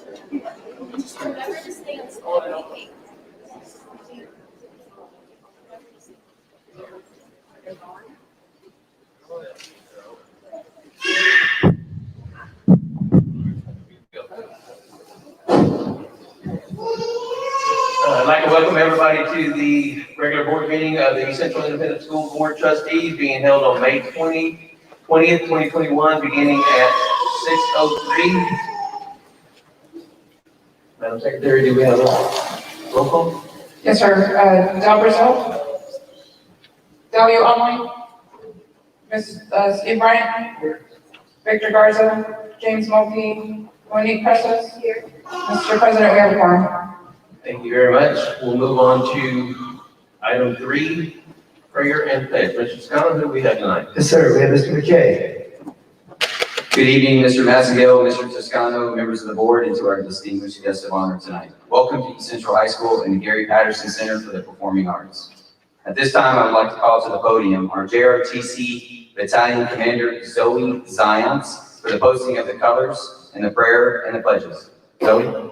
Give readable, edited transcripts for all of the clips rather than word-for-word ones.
Remember to stay on school. I'd like to welcome everybody to the regular board meeting of the Central Independent School Board Trustees being held on May 20th, 2021, beginning at 6:03. Madam Secretary, do we have a roll call? Yes, sir. Del Brazil. Delio Only. Steve Bryant. Victor Garza. James Mulkey. Monique Presses. Here. Mr. President, we have a quorum. Thank you very much. We'll move on to item 3, prayer and pledge. Mr. Scott, who do we have tonight? Yes, sir. We have Mr. McKay. Good evening, Mr. Mazzagill, Mr. Toscano, members of the board, and to our distinguished guests of honor tonight. Welcome to East Central High School and the Gary Patterson Center for the Performing Arts. At this time, I would like to call to the podium our JRTC Battalion Commander Zoe Zions for the posting of the colors and the prayer and the pledges. Zoe?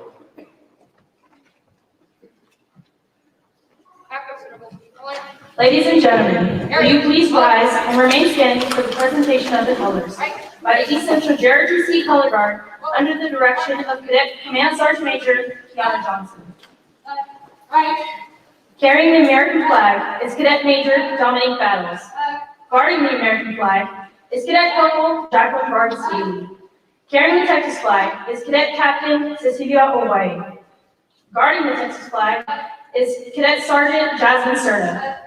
Ladies and gentlemen, will you please rise and remain standing for the presentation of the colors by the East Central JRTC Color Guard under the direction of Cadet Command Sergeant Major Kiana Johnson. Carrying the American flag is Cadet Major Dominique Battles. Guarding the American flag is Cadet Corporal Jacqueline Vargas Daly. Carrying the Texas flag is Cadet Captain Cecilia Hawaii. Guarding the Texas flag is Cadet Sergeant Jasmine Serna.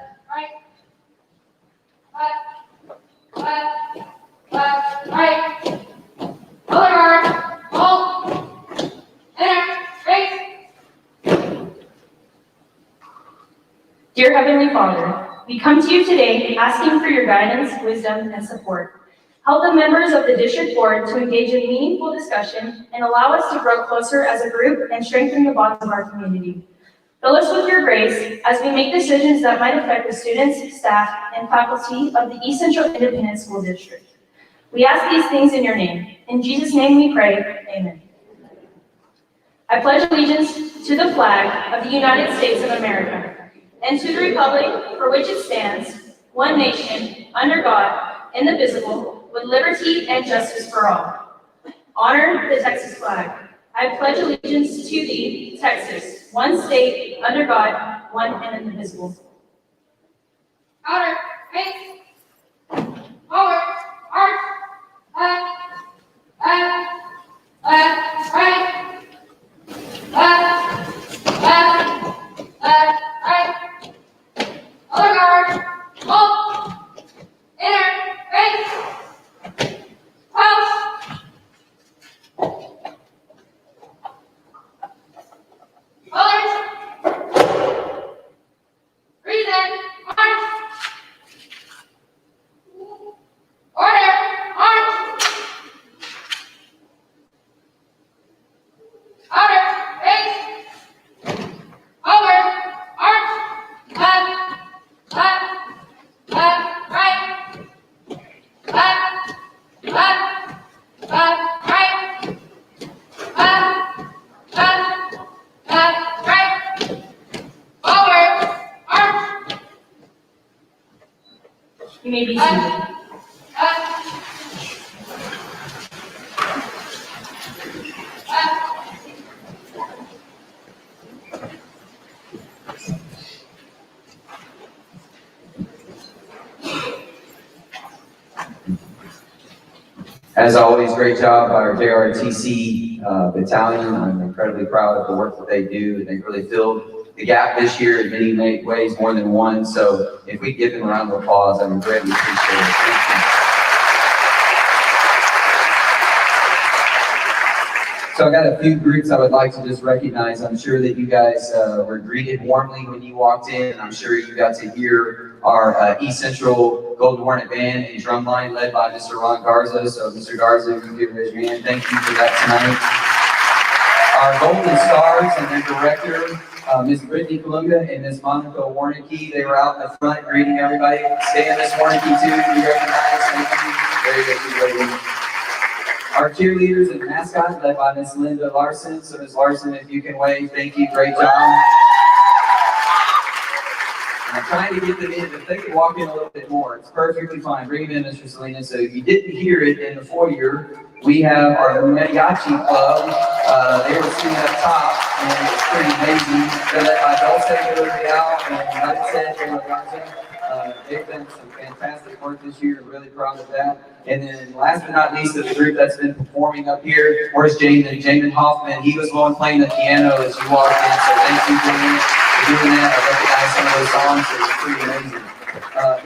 Dear Heavenly Father, we come to you today asking for your guidance, wisdom, and support. Help the members of the district board to engage in meaningful discussion and allow us to grow closer as a group and strengthen the bonds of our community. Fill us with your grace as we make decisions that might affect the students, staff, and faculty of the East Central Independent School District. We ask these things in your name. In Jesus' name we pray, amen. I pledge allegiance to the flag of the United States of America and to the republic for which it stands, one nation, under God, indivisible, with liberty and justice for all. Honor the Texas flag. I pledge allegiance to thee, Texas, one state, under God, one and indivisible. Honor, faith, forward, arch, right, other guard, hold, inner, face, pulse. Colors, reason, march, order, march, outer, face, forward, arch, left, right, right, right, right, forward, arch, You may be seated. As always, great job by our JRTC battalion. I'm incredibly proud of the work that they do. They really filled the gap this year in many ways, more than one. So if we give them a round of applause, I would greatly appreciate it. Thank you. So I got a few groups I would like to just recognize. I'm sure that you guys were greeted warmly when you walked in, and I'm sure you got to hear our East Central Golden Hornet Band and drum line led by Mr. Ron Garza. So Mr. Garza, if you could raise your hand, thank you for that tonight. Our Golden Stars and their director, Ms. Brittany Kalunga and Ms. Monica Warnicki, they were out in the front greeting everybody. Stand, Ms. Warnicki, too, to be recognized. Thank you. Very good, lady. Our cheerleaders and mascot led by Miss Linda Larson. So Miss Larson, if you can wave, thank you, great job. I'm trying to get them in. If they could walk in a little bit more, it's perfectly fine. Bring them in, Mr. Salinas. So if you didn't hear it in the foyer, we have our mariachi club. They were sitting up top, and it was pretty amazing. They're led by Dulce Villarreal and Maritza de la Garza. They've done some fantastic work this year. Really proud of that. And then last but not least, the group that's been performing up here, where's Jamin? Jamin Hoffman. He was the one playing the piano as you walked in. So thank you, Jamin, for doing that. I recognize some of those songs. It was pretty amazing.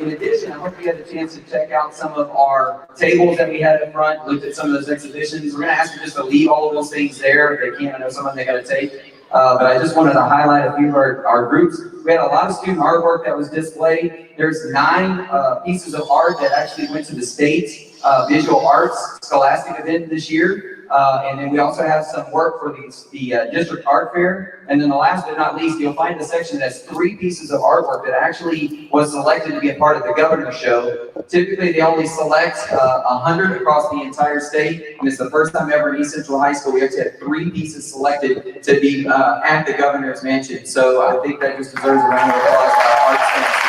In addition, I hope you had a chance to check out some of our tables that we had up front, looked at some of those exhibitions. We're going to ask you just to leave all of those things there if they can. I know some of them they got to take. But I just wanted to highlight a few of our groups. We had a lot of student artwork that was displayed. There's 9 pieces of art that actually went to the state visual arts scholastic event this year. And then we also have some work for the district art fair. And then the last but not least, you'll find a section that's 3 pieces of artwork that actually was selected to be a part of the governor's show. Typically, they only select 100 across the entire state. And it's the first time ever in East Central High School we actually had 3 pieces selected to be at the governor's mansion. So I think that just deserves a round of applause for our art staff.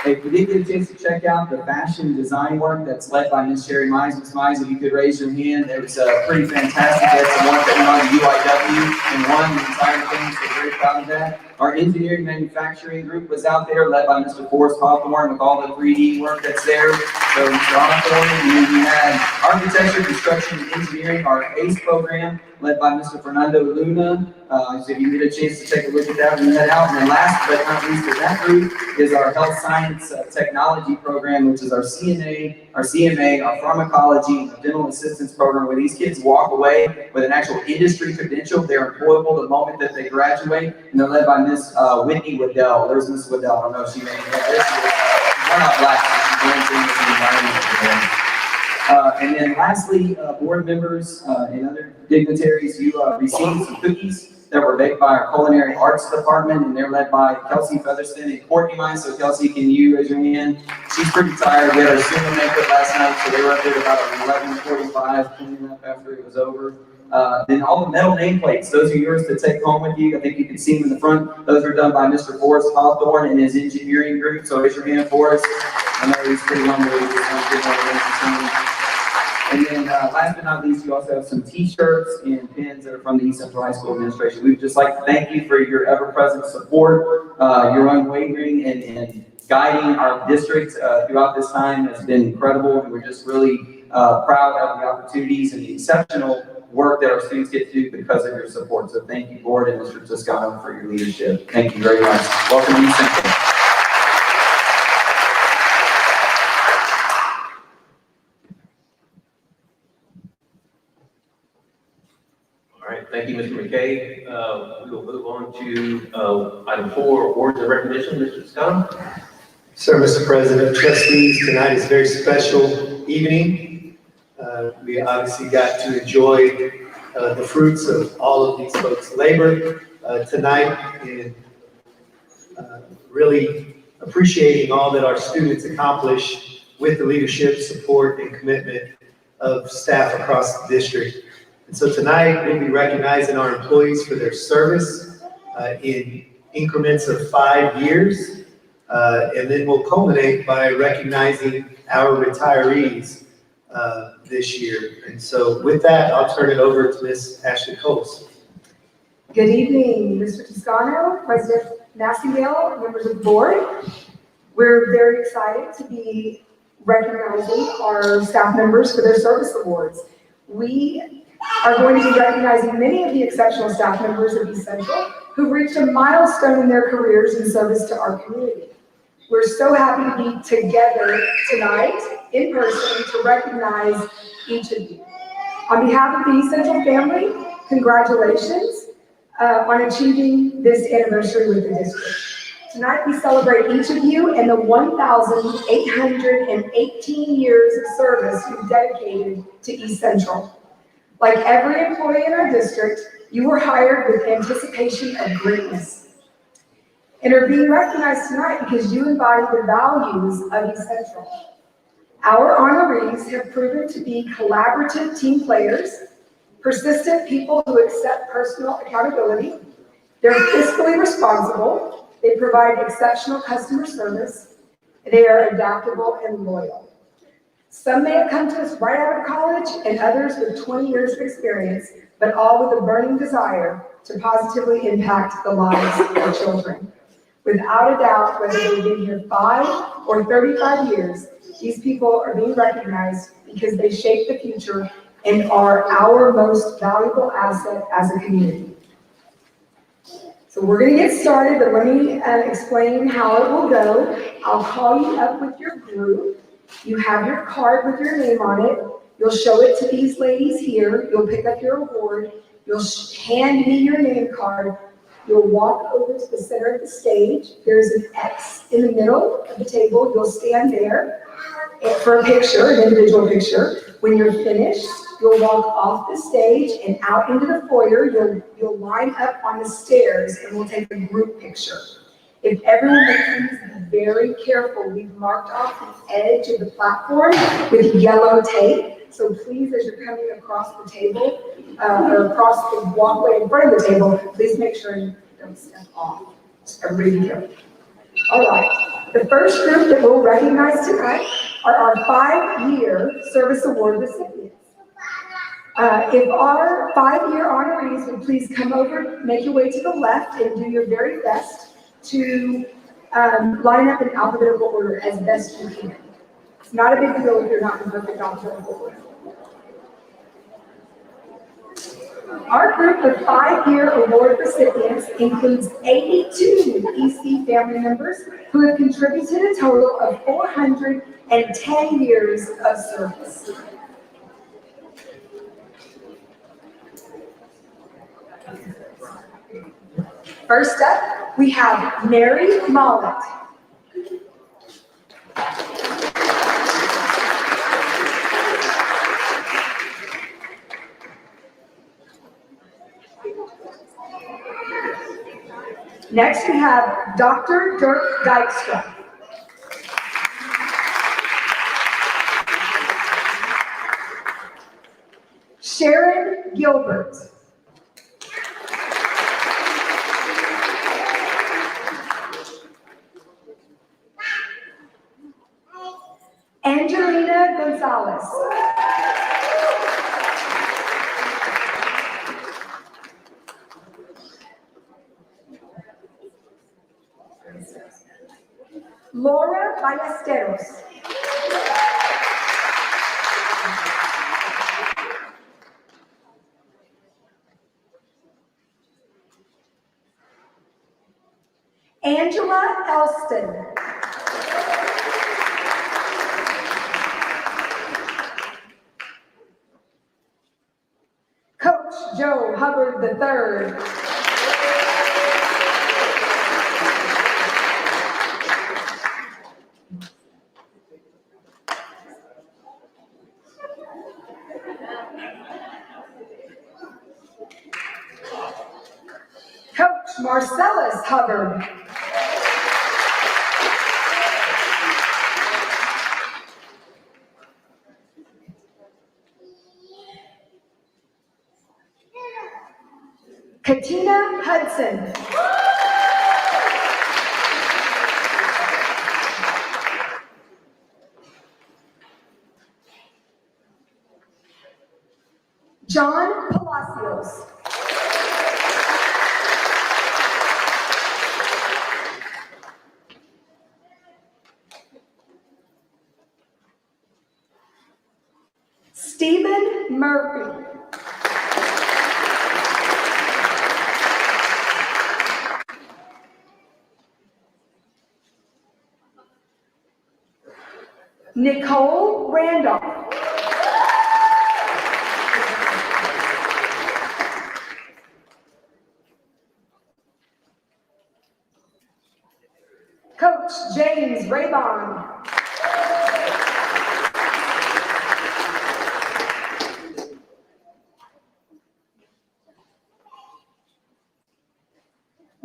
If you did get a chance to check out the fashion design work that's led by Ms. Sherry Mize, Ms. Mize, if you could raise your hand, it was pretty fantastic. They had some work that went on the UIW and won the entire thing, so very proud of that. Our engineering manufacturing group was out there, led by Mr. Forrest Hawthorne with all the 3D work that's there. So Mr. Hawthorne, and then we had architecture, construction, and engineering, our ACE program, led by Mr. Fernando Luna. So if you get a chance to take a look at that when you head out. And then last but not least of that group is our health science technology program, which is our CNA, our CMA, our pharmacology, and dental assistance program, where these kids walk away with an actual industry credential. They're employable the moment that they graduate, and they're led by Miss Whitney Waddell. There's Miss Waddell. I don't know if she made it. We're not black, so she's going through the environment today. And then lastly, board members and other dignitaries, you received some cookies that were baked by our culinary arts department, and they're led by Kelsey Featherston and Courtney Mize. So Kelsey, can you raise your hand? She's pretty tired. We had our swimming makeup last night, so they were up there about 11:45, cleaning up after it was over. Then all the metal nameplates, those are yours to take home with you. I think you can see them in the front. Those are done by Mr. Forrest Hawthorne and his engineering group. So raise your hand for us. I know he's pretty humble. And then last but not least, you also have some t-shirts and pins that are from the East Central High School administration. We'd just like to thank you for your ever-present support, your unwavering and guiding our district throughout this time has been incredible. And we're just really proud of the opportunities and the exceptional work that our students get to do because of your support. So thank you, board and Mr. Toscano, for your leadership. Thank you very much. Welcome to East Central. Thank you, Mr. McKay. We will move on to item 4, awards and recognition. Mr. Scott. Sir, Mr. President, trustees, tonight is a very special evening. We obviously got to enjoy the fruits of all of these folks' labor tonight, and really appreciating all that our students accomplish with the leadership, support, and commitment of staff across the district. And so tonight, we'll be recognizing our employees for their service in increments of 5 years. And then we'll culminate by recognizing our retirees this year. And so with that, I'll turn it over to Ms. Ashley Coles. Good evening, Mr. Toscano, President Massingale, members of the board. We're very excited to be recognizing our staff members for their service awards. We are going to be recognizing many of the exceptional staff members of East Central who've reached a milestone in their careers in service to our community. We're so happy to be together tonight in person to recognize each of you. On behalf of the East Central family, congratulations on achieving this anniversary with the district. Tonight we celebrate each of you and the 1,818 years of service you've dedicated to East Central. Like every employee in our district, you were hired with anticipation of greatness and are being recognized tonight because you embody the values of East Central. Our honorees have proven to be collaborative team players, persistent people who accept personal accountability. They're fiscally responsible. They provide exceptional customer service. They are adaptable and loyal. Some may have come to us right out of college and others with 20 years of experience, but all with a burning desire to positively impact the lives of our children. Without a doubt, whether they've been here 5 or 35 years, these people are being recognized because they shape the future and are our most valuable asset as a community. So we're going to get started, but let me explain how it will go. I'll call you up with your group. You have your card with your name on it. You'll show it to these ladies here. You'll pick up your award. You'll hand me your name card. You'll walk over to the center of the stage. There's an X in the middle of the table. You'll stand there for a picture, an individual picture. When you're finished, you'll walk off the stage and out into the foyer. You'll line up on the stairs and we'll take a group picture. If everyone would please be very careful, we've marked off the edge of the platform with yellow tape. So please, as you're coming across the table, or across the walkway in front of the table, please make sure you don't step off. Just everybody be careful. All right. The first group that we'll recognize tonight are our 5-year service award recipients. If our 5-year honorees would please come over, make your way to the left and do your very best to line up in alphabetical order as best you can. It's not a big deal if you're not in perfect alphabetical order. Our group of 5-year award recipients includes 82 EC family members who have contributed a total of 410 years of service. First up, we have Mary Mollett. Next, we have Dr. Dirk Dykstra. Sharon Gilbert. Angelina Gonzalez. Laura Ballesteros. Angela Elston. Coach Joe Hubbard III. Coach Marcellus Hubbard. Katina Hudson. John Palacios. Stephen Murphy. Nicole Randolph. Coach James Raybon.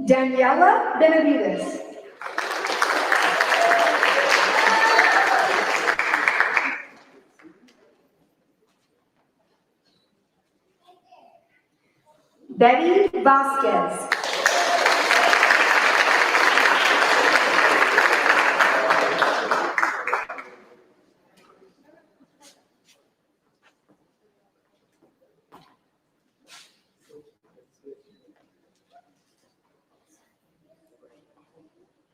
Daniela Benavides. Betty Vasquez.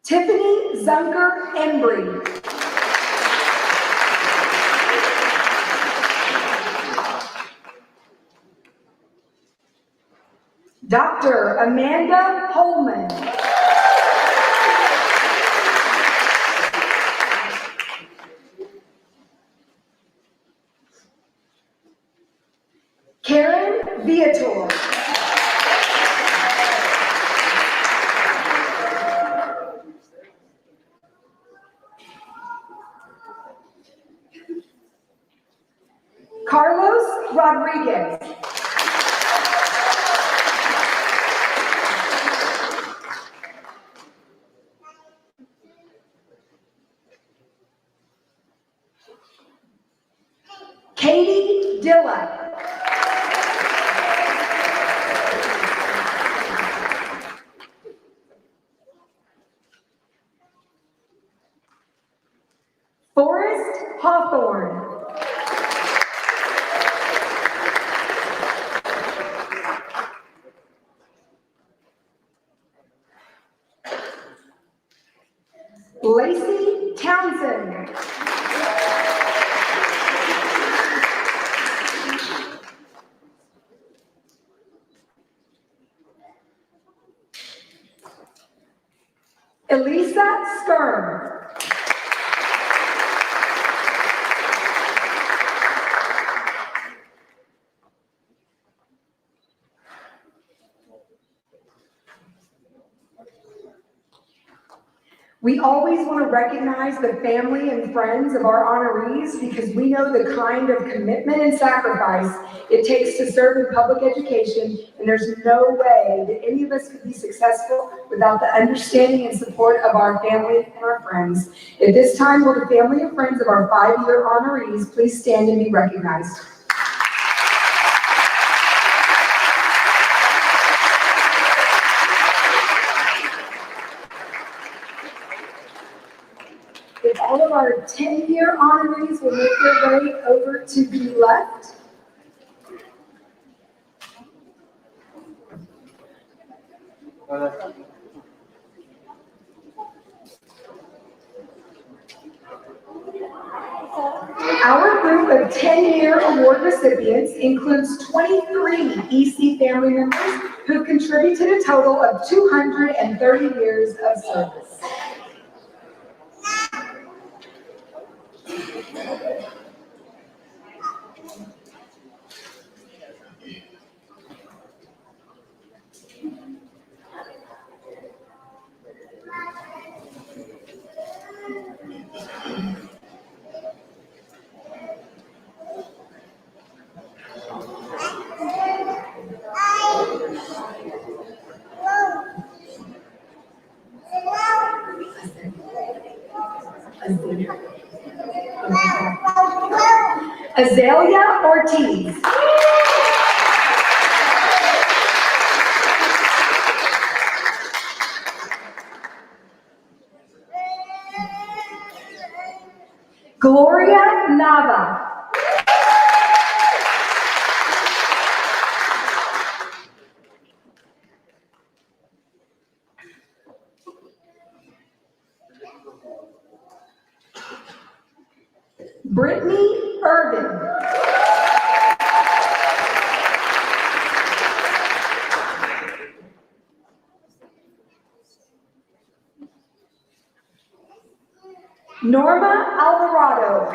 Tiffany Zunker Embry. Dr. Amanda Holman. Karen Viator. Carlos Rodriguez. Katie Dilla. Forrest Hawthorne. Lacey Townsend. Elisa Skirm. We always want to recognize the family and friends of our honorees because we know the kind of commitment and sacrifice it takes to serve in public education, and there's no way that any of us could be successful without the understanding and support of our family and our friends. At this time, will the family and friends of our 5-year honorees please stand and be recognized? If all of our 10-year honorees will make their way over to the left. Our group of 10-year award recipients includes 23 EC family members who contributed a total of 230 years of service. Azalea Ortiz. Gloria Nava. Brittany Irvin. Norma Alvarado.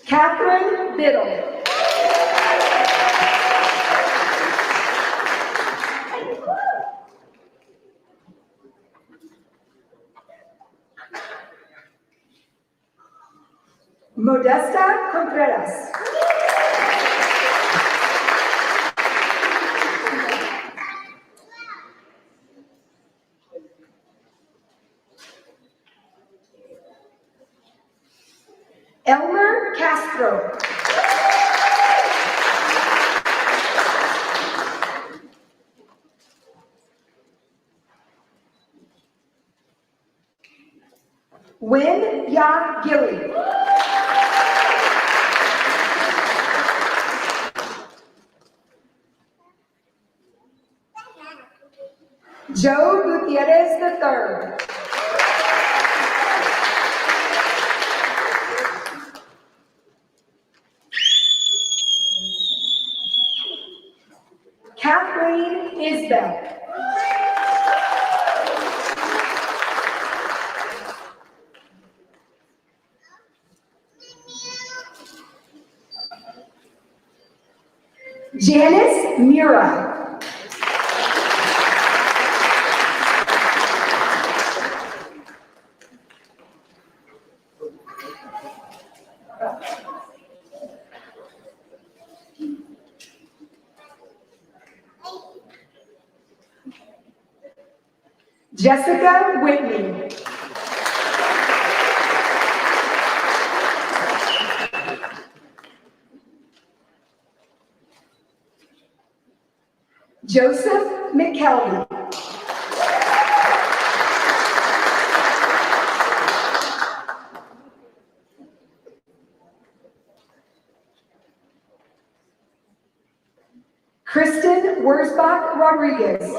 Catherine Biddle. Modesta Contreras. Elmer Castro. Win Ya Gilly. Joe Gutierrez III. Kathleen Isbell. Janice Mura. Jessica Whitney. Joseph McKelvey. Kristen Wurzbach Rodriguez.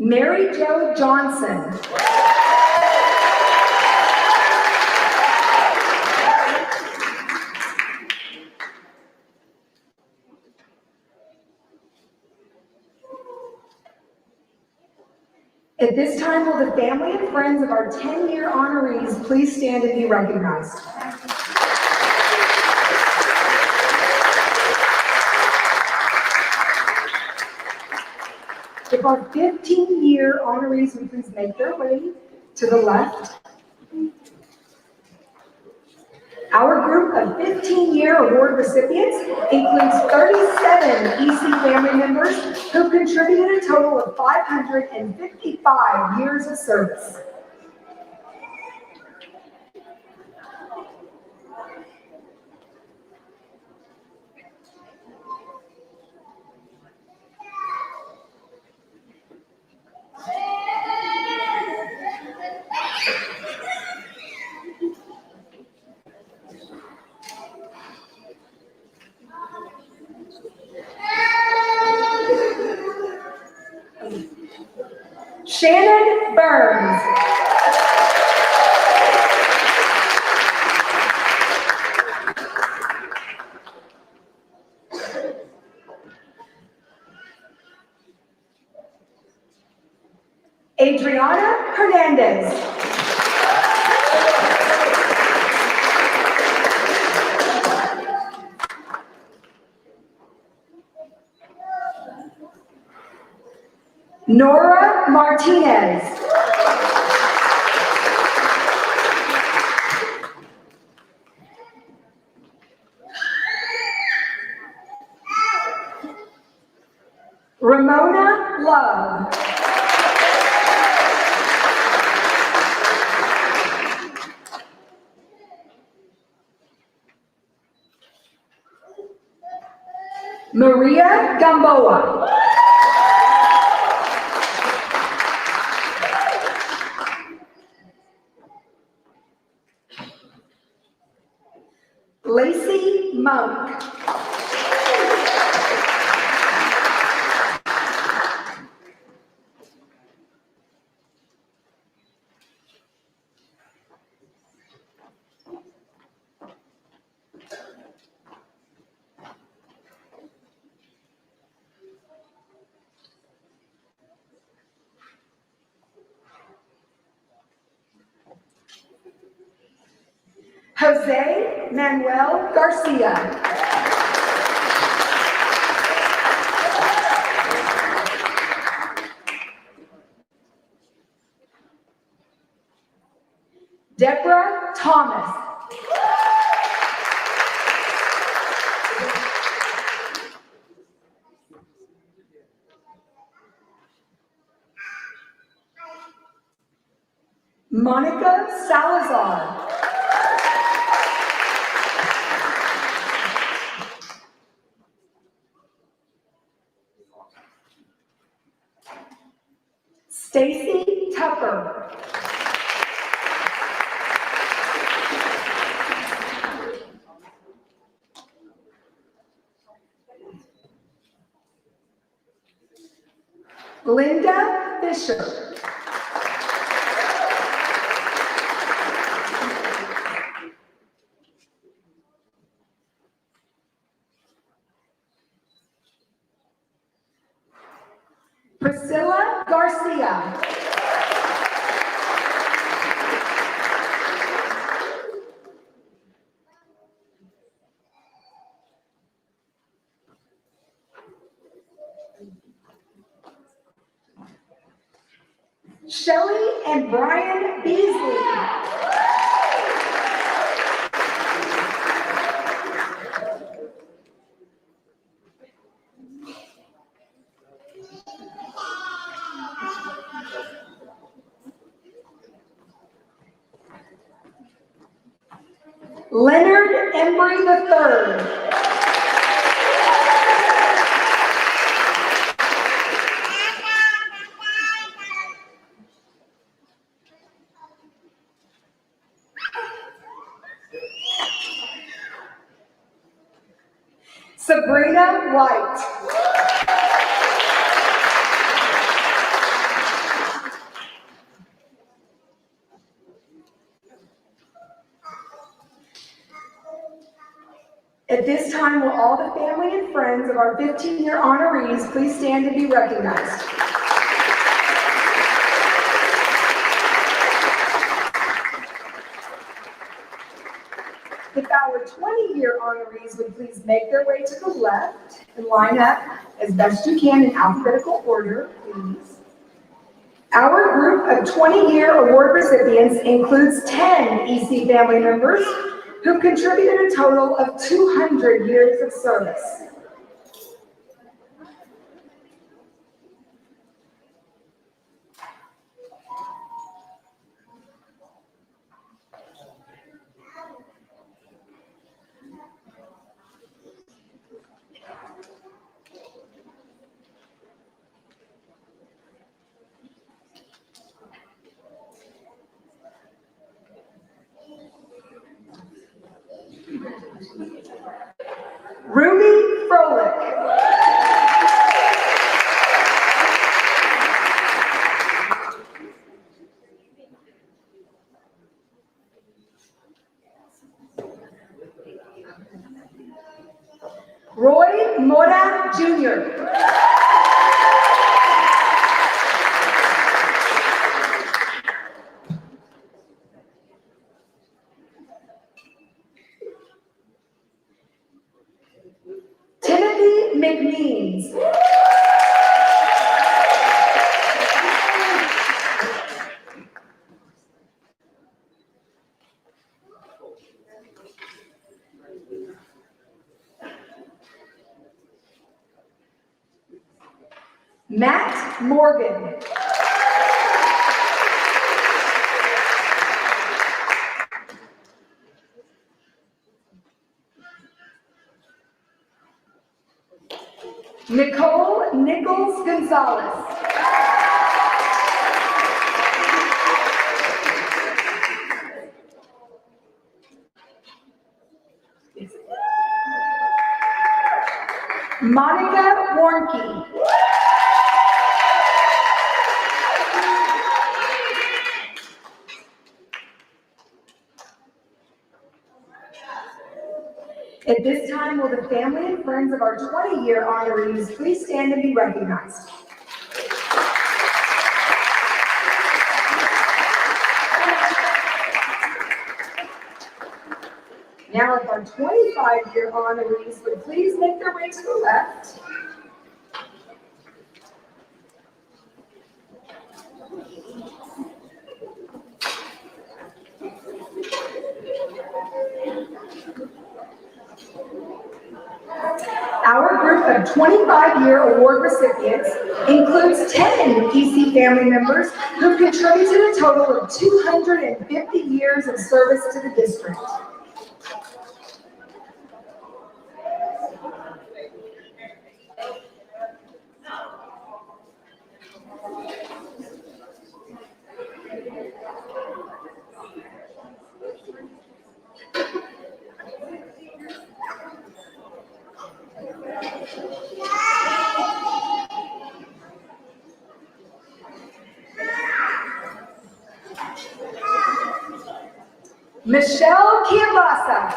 Mary Jo Johnson. At this time, will the family and friends of our 10-year honorees please stand and be recognized? If our 15-year honorees would please make their way to the left. Our group of 15-year award recipients includes 37 EC family members who contributed a total of 555 years of service. Shannon Burns. Adriana Hernandez. Nora Martinez. Ramona Love. Maria Gamboa. Lacey Monk. Jose Manuel Garcia. Deborah Thomas. Monica Salazar. Stacy Tupper. Linda Fisher. Priscilla Garcia. Shelley and Brian Beasley. Leonard Embry III. Sabrina White. At this time, will all the family and friends of our 15-year honorees please stand and be recognized? If our 20-year honorees would please make their way to the left and line up as best you can in alphabetical order, please. Our group of 20-year award recipients includes 10 EC family members who contributed a total of 200 years of service. Ruby Froelich. Roy Mora Jr. Timothy McNees. Matt Morgan. Nicole Nichols Gonzalez. Monica Warnke. At this time, will the family and friends of our 20-year honorees please stand and be recognized? Now, if our 25-year honorees would please make their way to the left. Our group of 25-year award recipients includes 10 EC family members who've contributed a total of 250 years of service to the district. Michelle Kiabasa.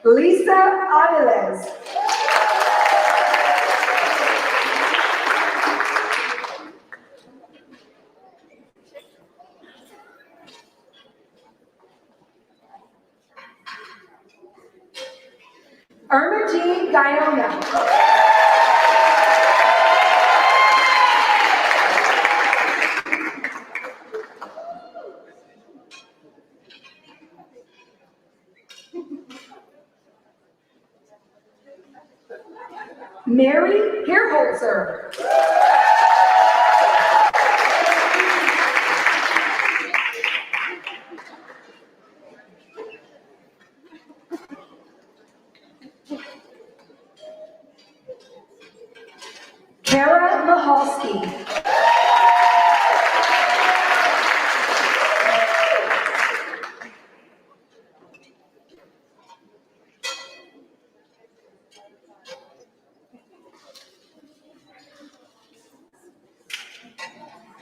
Lisa Aviles. Irma Jean Guyona. Mary Herholzer. Kara Mahalski.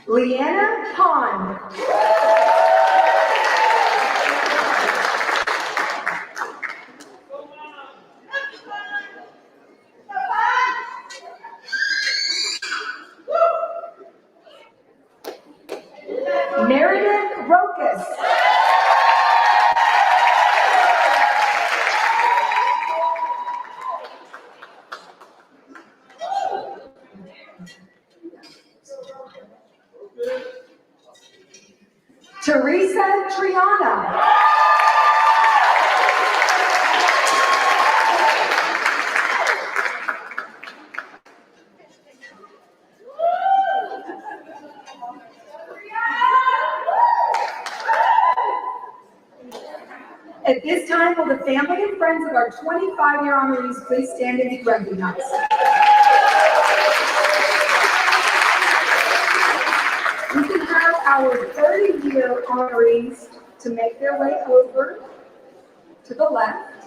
Leanna Pond. Meredith Rokas. Teresa Triana. At this time, will the family and friends of our 25-year honorees please stand and be recognized? We can have our 30-year honorees to make their way over to the left.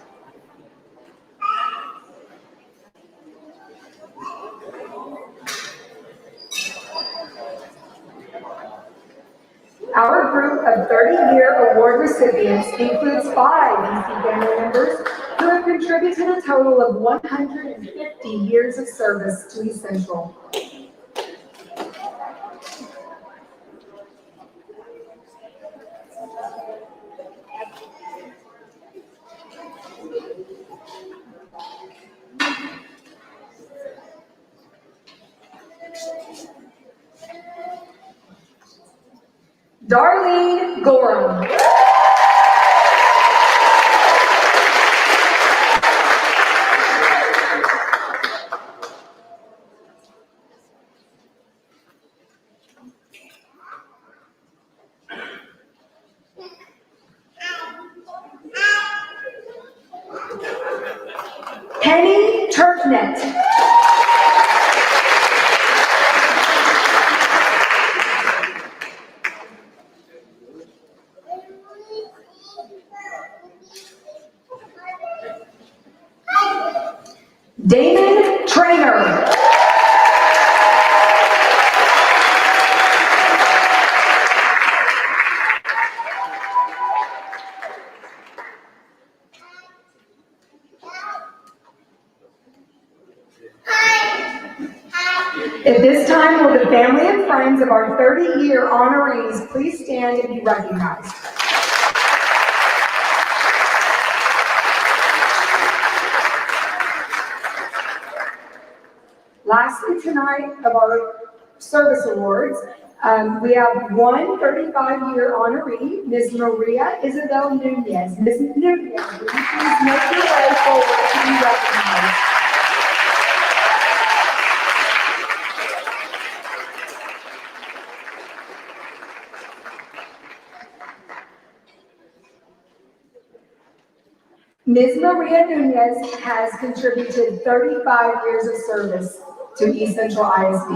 Our group of 30-year award recipients includes 5 EC family members who have contributed a total of 150 years of service to East Central. Darlene Gorham. Penny Turknet. Damon Trainer. At this time, will the family and friends of our 30-year honorees please stand and be recognized? Lastly, tonight of our service awards, we have one 35-year honoree, Ms. Maria Isabel Nunez. Ms. Nunez, will you please make your way forward to be recognized? Ms. Maria Nunez has contributed 35 years of service to East Central ISD.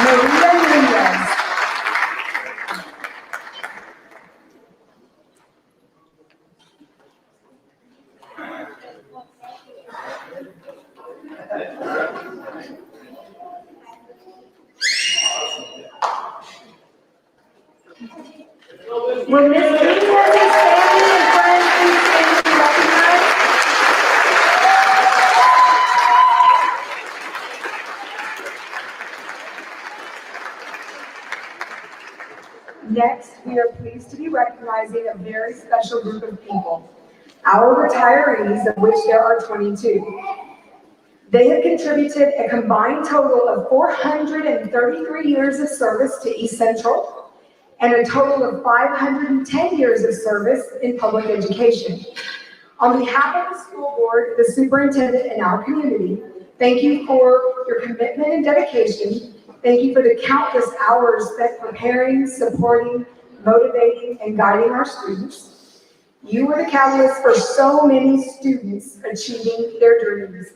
Maria Nunez. Will Ms. Nunez's family and friends please stand to be recognized? Next, we are pleased to be recognizing a very special group of people, our retirees, of which there are 22. They have contributed a combined total of 433 years of service to East Central and a total of 510 years of service in public education. On behalf of the school board, the superintendent, and our community, thank you for your commitment and dedication. Thank you for the countless hours spent preparing, supporting, motivating, and guiding our students. You were the catalyst for so many students achieving their dreams.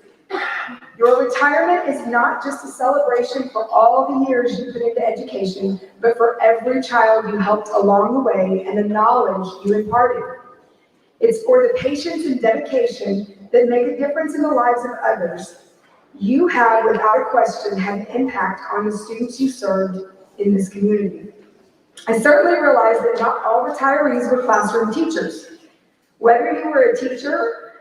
Your retirement is not just a celebration for all the years you put into education, but for every child you helped along the way and the knowledge you imparted. It's for the patience and dedication that make a difference in the lives of others. You have, without a question, had an impact on the students you served in this community. I certainly realize that not all retirees were classroom teachers. Whether you were a teacher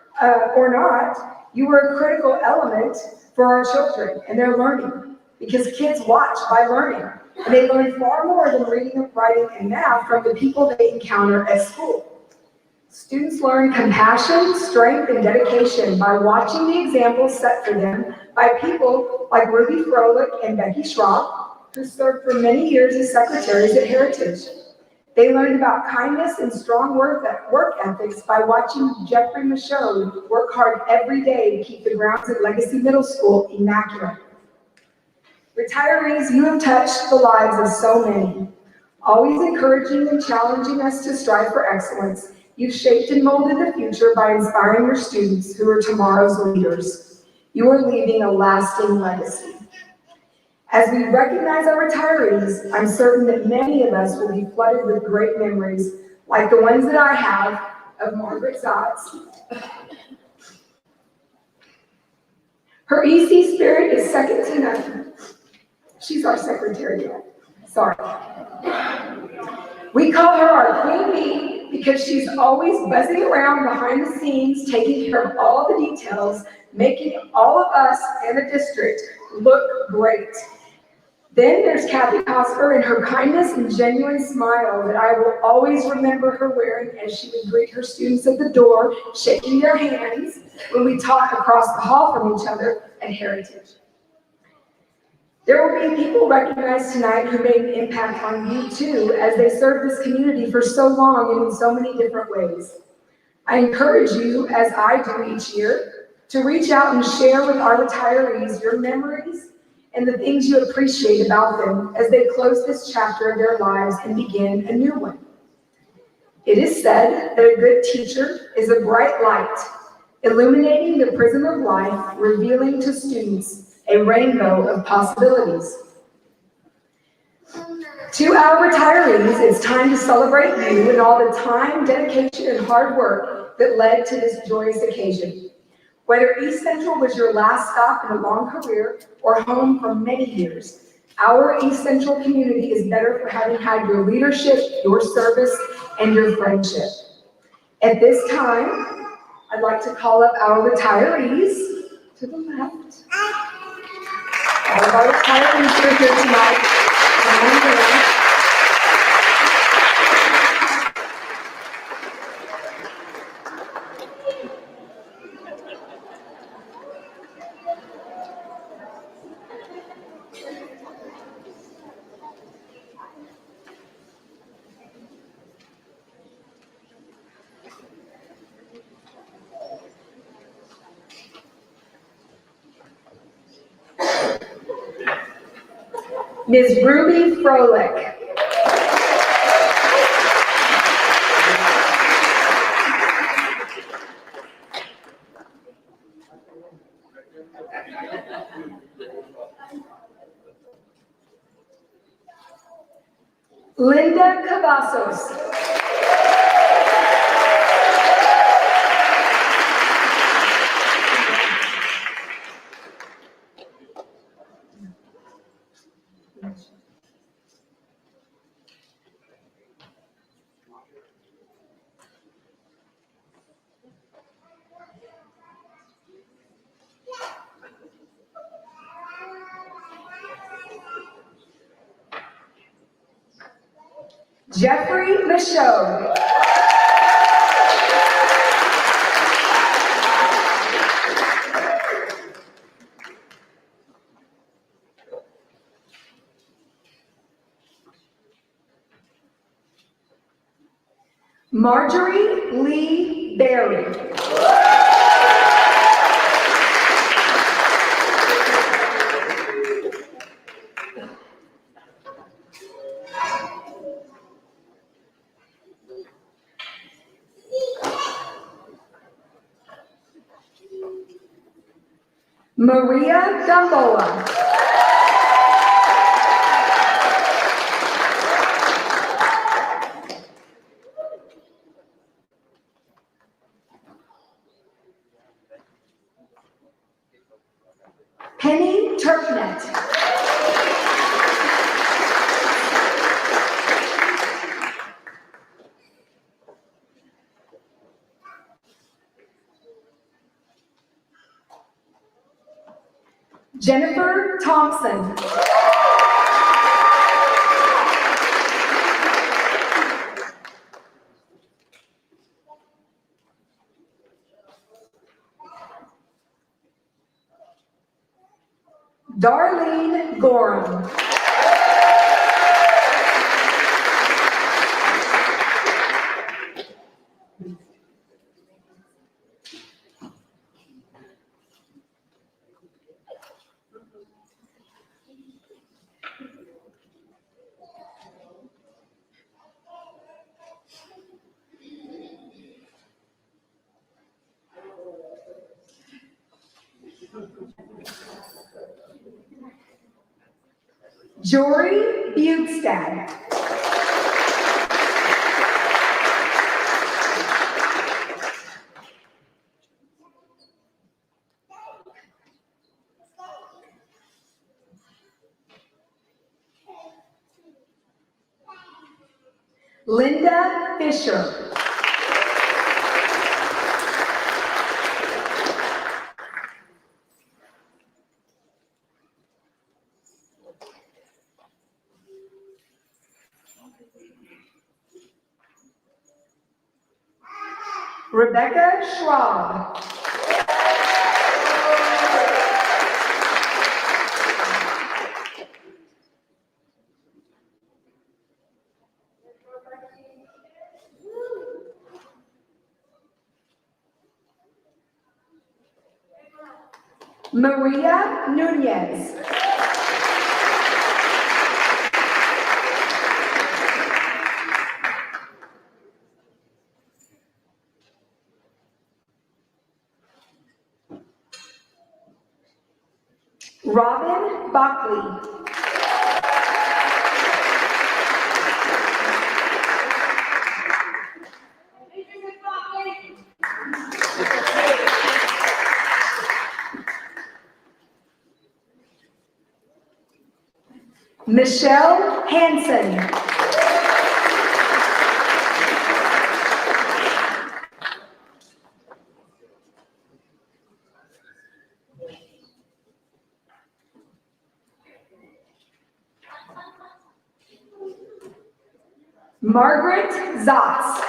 or not, you were a critical element for our children and their learning, because kids watch by learning, and they learn far more than reading, writing, and math from the people they encounter at school. Students learn compassion, strength, and dedication by watching the examples set for them by people like Ruby Froelich and Becky Schropp, who served for many years as secretaries at Heritage. They learned about kindness and strong work ethics by watching Jeffrey Michaud work hard every day to keep the grounds at Legacy Middle School immaculate. Retirees, you have touched the lives of so many. Always encouraging and challenging us to strive for excellence, you've shaped and molded the future by inspiring your students who are tomorrow's leaders. You are leaving a lasting legacy. As we recognize our retirees, I'm certain that many of us will be flooded with great memories, like the ones that I have of Margaret Zotz. Her EC spirit is second to none. She's our secretary. Sorry. We call her our Queen Bee because she's always buzzing around behind the scenes, taking care of all the details, making all of us and the district look great. Then there's Kathy Cosper and her kindness and genuine smile that I will always remember her wearing as she would greet her students at the door, shaking their hands when we talk across the hall from each other at Heritage. There will be people recognized tonight who made an impact on you too, as they served this community for so long and in so many different ways. I encourage you, as I do each year, to reach out and share with our retirees your memories and the things you appreciate about them as they close this chapter of their lives and begin a new one. It is said that a good teacher is a bright light, illuminating the prism of life, revealing to students a rainbow of possibilities. To our retirees, it's time to celebrate you and all the time, dedication, and hard work that led to this joyous occasion. Whether East Central was your last stop in a long career or home for many years, our East Central community is better for having had your leadership, your service, and your friendship. At this time, I'd like to call up our retirees to the left. All of our retirees who are here tonight. Ms. Ruby Froelich. Linda Cavazos. Jeffrey Michaud. Marjorie Lee Berry. Maria Gamboa. Penny Turknet. Jennifer Thompson. Darlene Gorham. Jory Bugstad. Linda Fisher. Rebecca Schwab. Maria Nunez. Robin Buckley. Michelle Hansen. Margaret Zotz.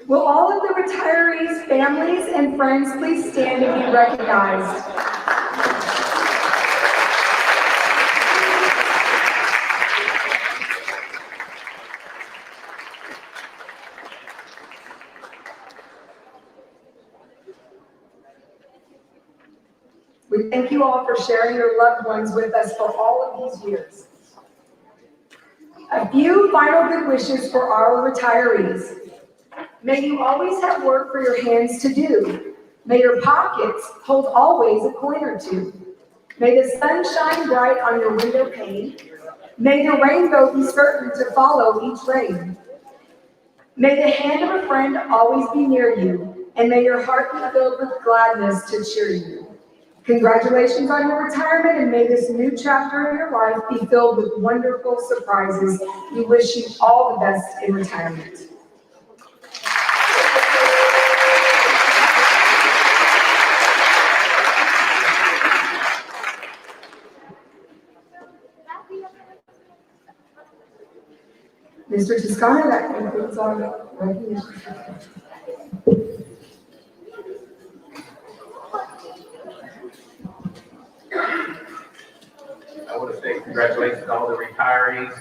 Will all of the retirees' families and friends please stand and be recognized? We thank you all for sharing your loved ones with us for all of these years. A few final good wishes for our retirees. May you always have work for your hands to do. May your pockets hold always a coin or two. May the sun shine bright on your window pane. May the rainbow be certain to follow each rain. May the hand of a friend always be near you, and may your heart be filled with gladness to cheer you. Congratulations on your retirement, and may this new chapter in your life be filled with wonderful surprises. We wish you all the best in retirement. Mr. Toscano, that concludes our recognition. I want to say congratulations to all the retirees.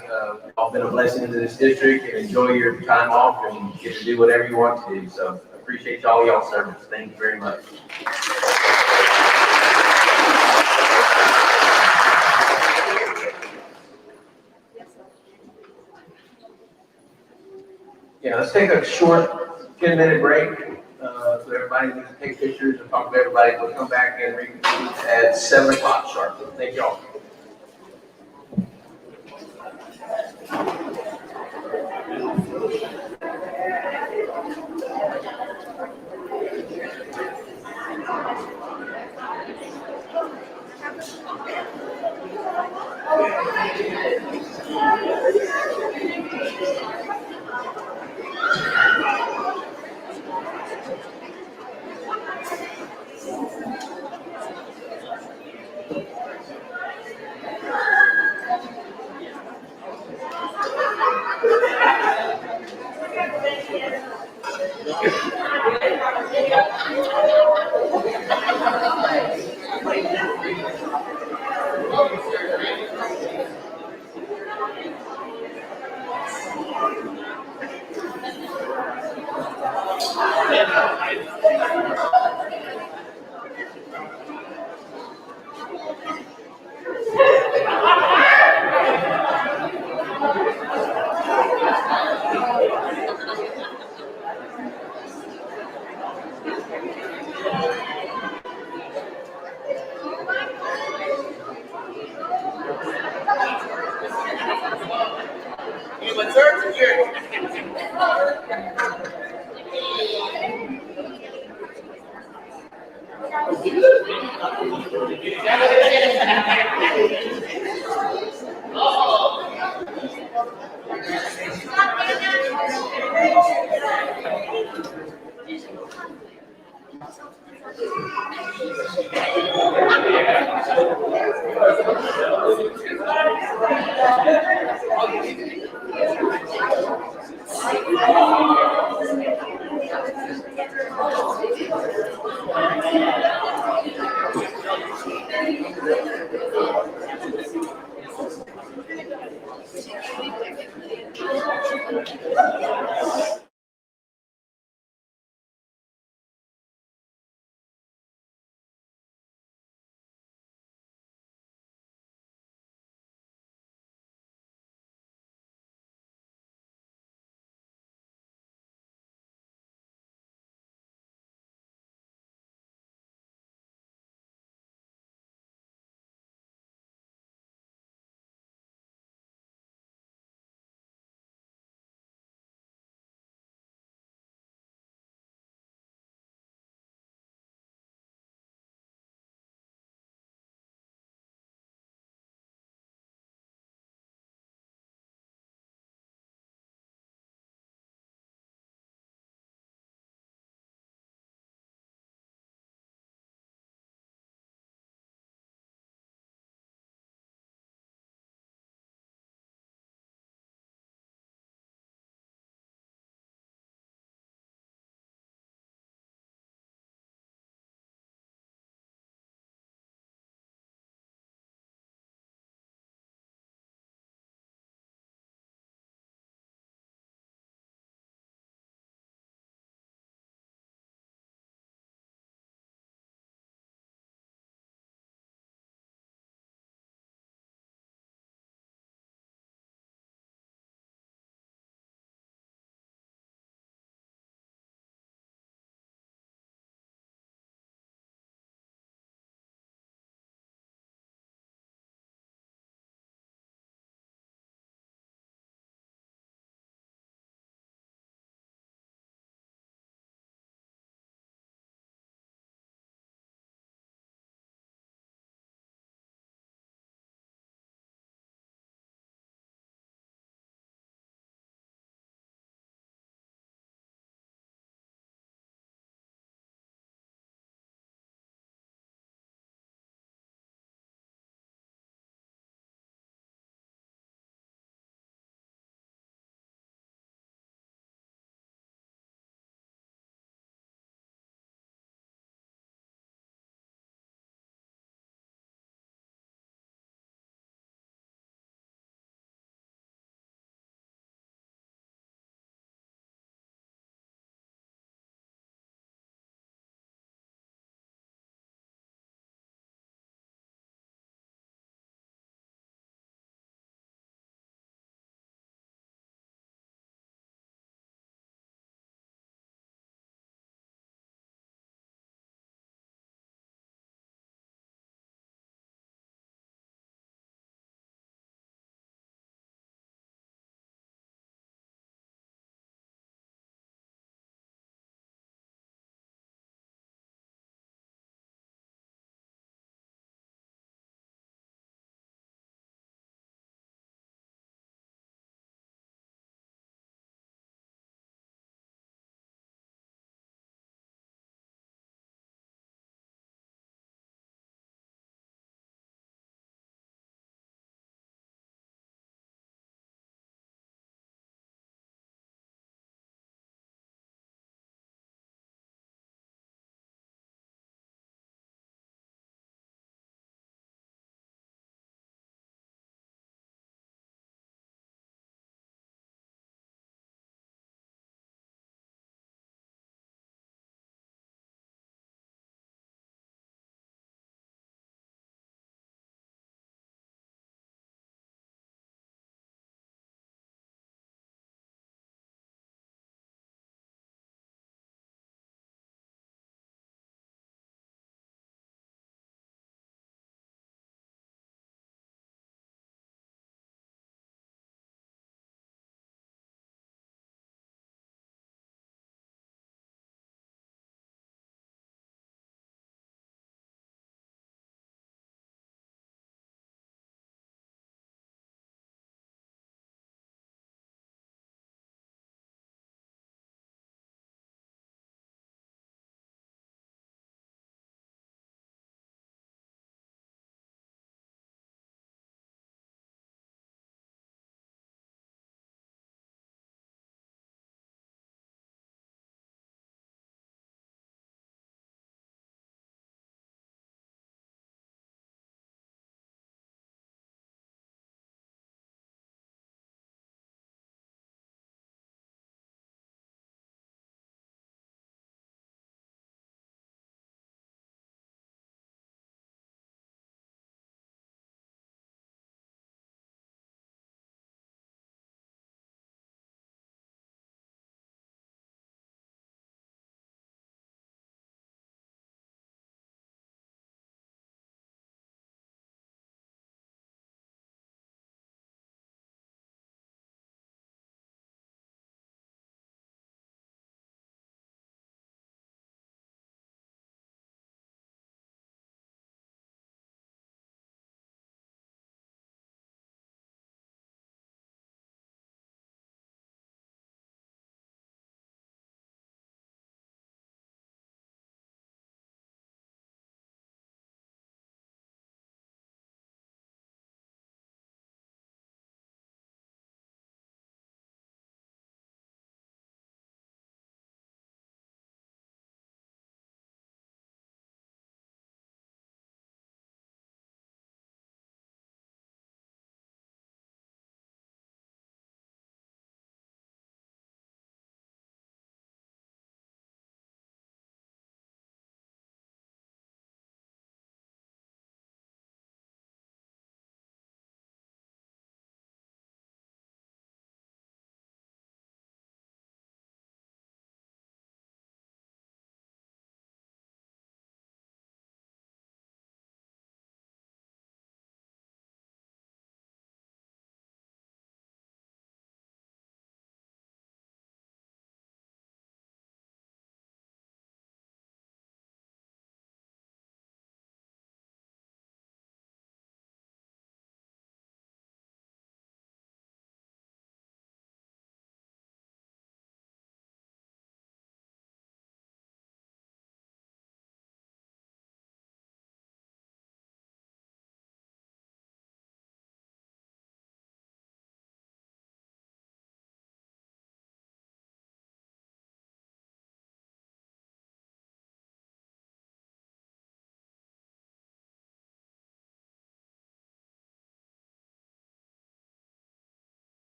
You've all been a blessing to this district, and enjoy your time off and get to do whatever you want to do. So I appreciate all y'all's service. Thank you very much. Yeah, let's take a short 10-minute break. So everybody needs to take pictures and talk to everybody. We'll come back and reconvene at 7 o'clock sharp. Thank y'all.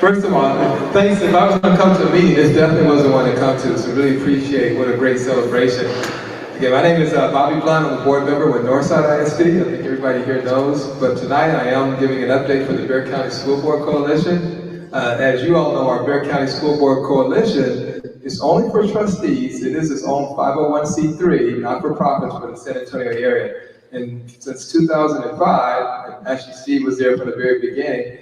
First of all, thanks. If I was going to come to a meeting, this definitely wasn't one to come to, so really appreciate what a great celebration. Again, my name is Bobby Blunt. I'm a board member with Northside ISD. I think everybody here knows, but tonight I am giving an update for the Bexar County School Board Coalition. As you all know, our Bexar County School Board Coalition is only for trustees. It is its own 501c3, not for profits for the San Antonio area. And since 2005, and actually Steve was there from the very beginning,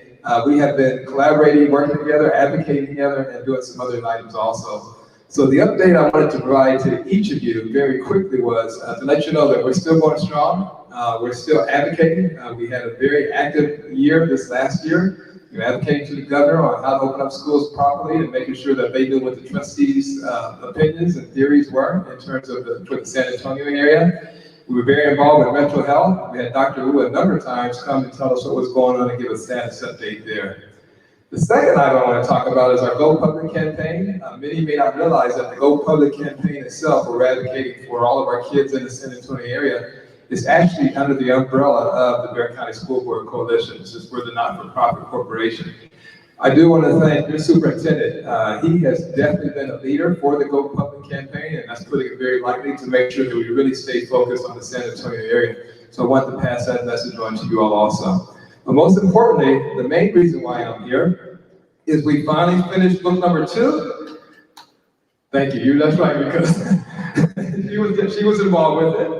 we have been collaborating, working together, advocating together, and doing some other items also. So the update I wanted to provide to each of you very quickly was to let you know that we're still going strong. We're still advocating. We had a very active year this last year. We're advocating to the governor on how to open up schools properly and making sure that they knew what the trustees' opinions and theories were in terms of for the San Antonio area. We were very involved with mental health. We had Dr. Wu a number of times come and tell us what was going on and give a status update there. The second item I want to talk about is our Go Public campaign. Many may not realize that the Go Public campaign itself, we're advocating for all of our kids in the San Antonio area, is actually under the umbrella of the Bexar County School Board Coalition. This is for the not-for-profit corporation. I do want to thank your superintendent. He has definitely been a leader for the Go Public campaign, and that's putting it very lightly to make sure that we really stay focused on the San Antonio area. So I want to pass that message on to you all also. But most importantly, the main reason why I'm here is we finally finished book number 2. Thank you. That's right, because she was involved with it.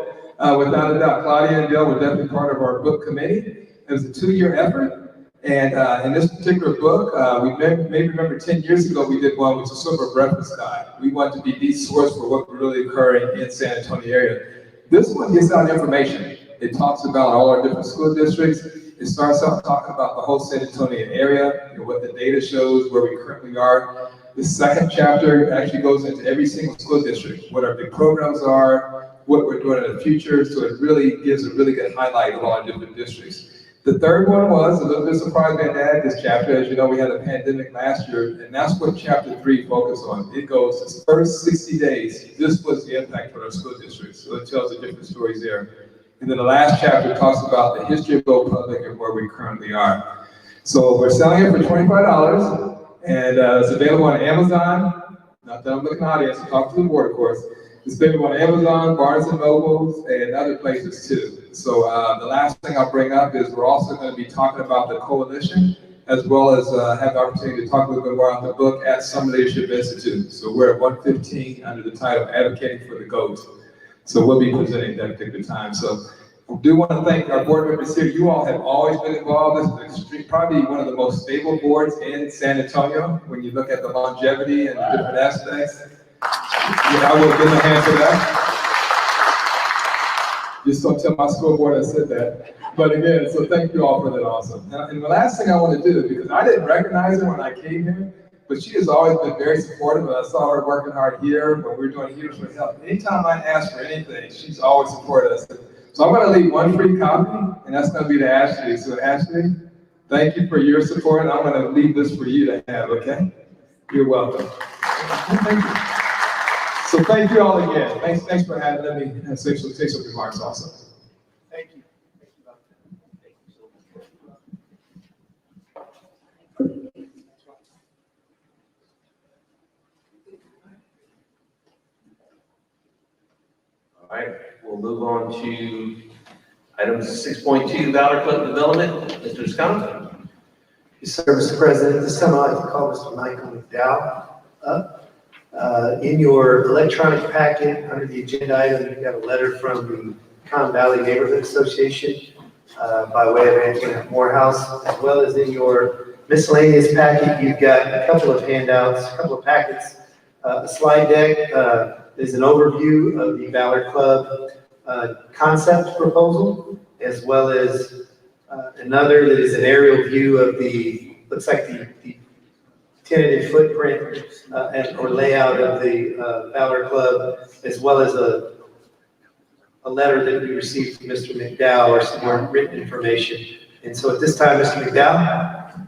Without a doubt, Claudia and Dale were definitely part of our book committee. It was a 2-year effort. And in this particular book, we may remember 10 years ago, we did one which is sort of a reference guide. We want to be the source for what was really occurring in San Antonio area. This one gets out information. It talks about all our different school districts. It starts out talking about the whole San Antonio area, what the data shows, where we currently are. The second chapter actually goes into every single school district, what our big programs are, what we're doing in the future. So it really gives a really good highlight of all our different districts. The third one was a little bit surprised to add this chapter. As you know, we had a pandemic last year, and that's what chapter 3 focused on. It goes, this first 60 days, this was the impact for our school districts. So it tells the different stories there. And then the last chapter talks about the history of Go Public and where we currently are. So we're selling it for $25, and it's available on Amazon. Not that I'm looking at the audience, talk to the board, of course. It's available on Amazon, Barnes and Nobles, and other places too. So the last thing I'll bring up is we're also going to be talking about the coalition, as well as have the opportunity to talk a little bit more about the book at Some Leadership Institute. So we're at 115 under the title Advocating for the GOAT. So we'll be presenting that particular time. So I do want to thank our board members here. You all have always been involved. This is probably one of the most stable boards in San Antonio when you look at the longevity and the different aspects. Yeah, I will give a hand for that. Just don't tell my school board I said that. But again, so thank you all for that also. And the last thing I want to do, because I didn't recognize her when I came here, but she has always been very supportive. I saw her working hard here when we were doing Healers for Health. Anytime I ask for anything, she's always supported us. So I'm going to leave one free copy, and that's going to be to Ashley. So Ashley, thank you for your support, and I'm going to leave this for you to have, okay? You're welcome. Thank you. So thank you all again. Thanks for having me say some remarks also. Thank you. All right, we'll move on to item 6.2, Valor Club Development. Mr. Scott. Yes, sir, Mr. President. This time I'd like to call Mr. Michael McDowell up. In your electronic packet, under the agenda item, you've got a letter from the Con Valley Neighborhood Association by way of Antoinette Morehouse, as well as in your miscellaneous packet, you've got a couple of handouts, a couple of packets, a slide deck is an overview of the Valor Club concept proposal, as well as another that is an aerial view of the, looks like the tentative footprint or layout of the Valor Club, as well as a letter that we received from Mr. McDowell or some more written information. And so at this time, Mr. McDowell.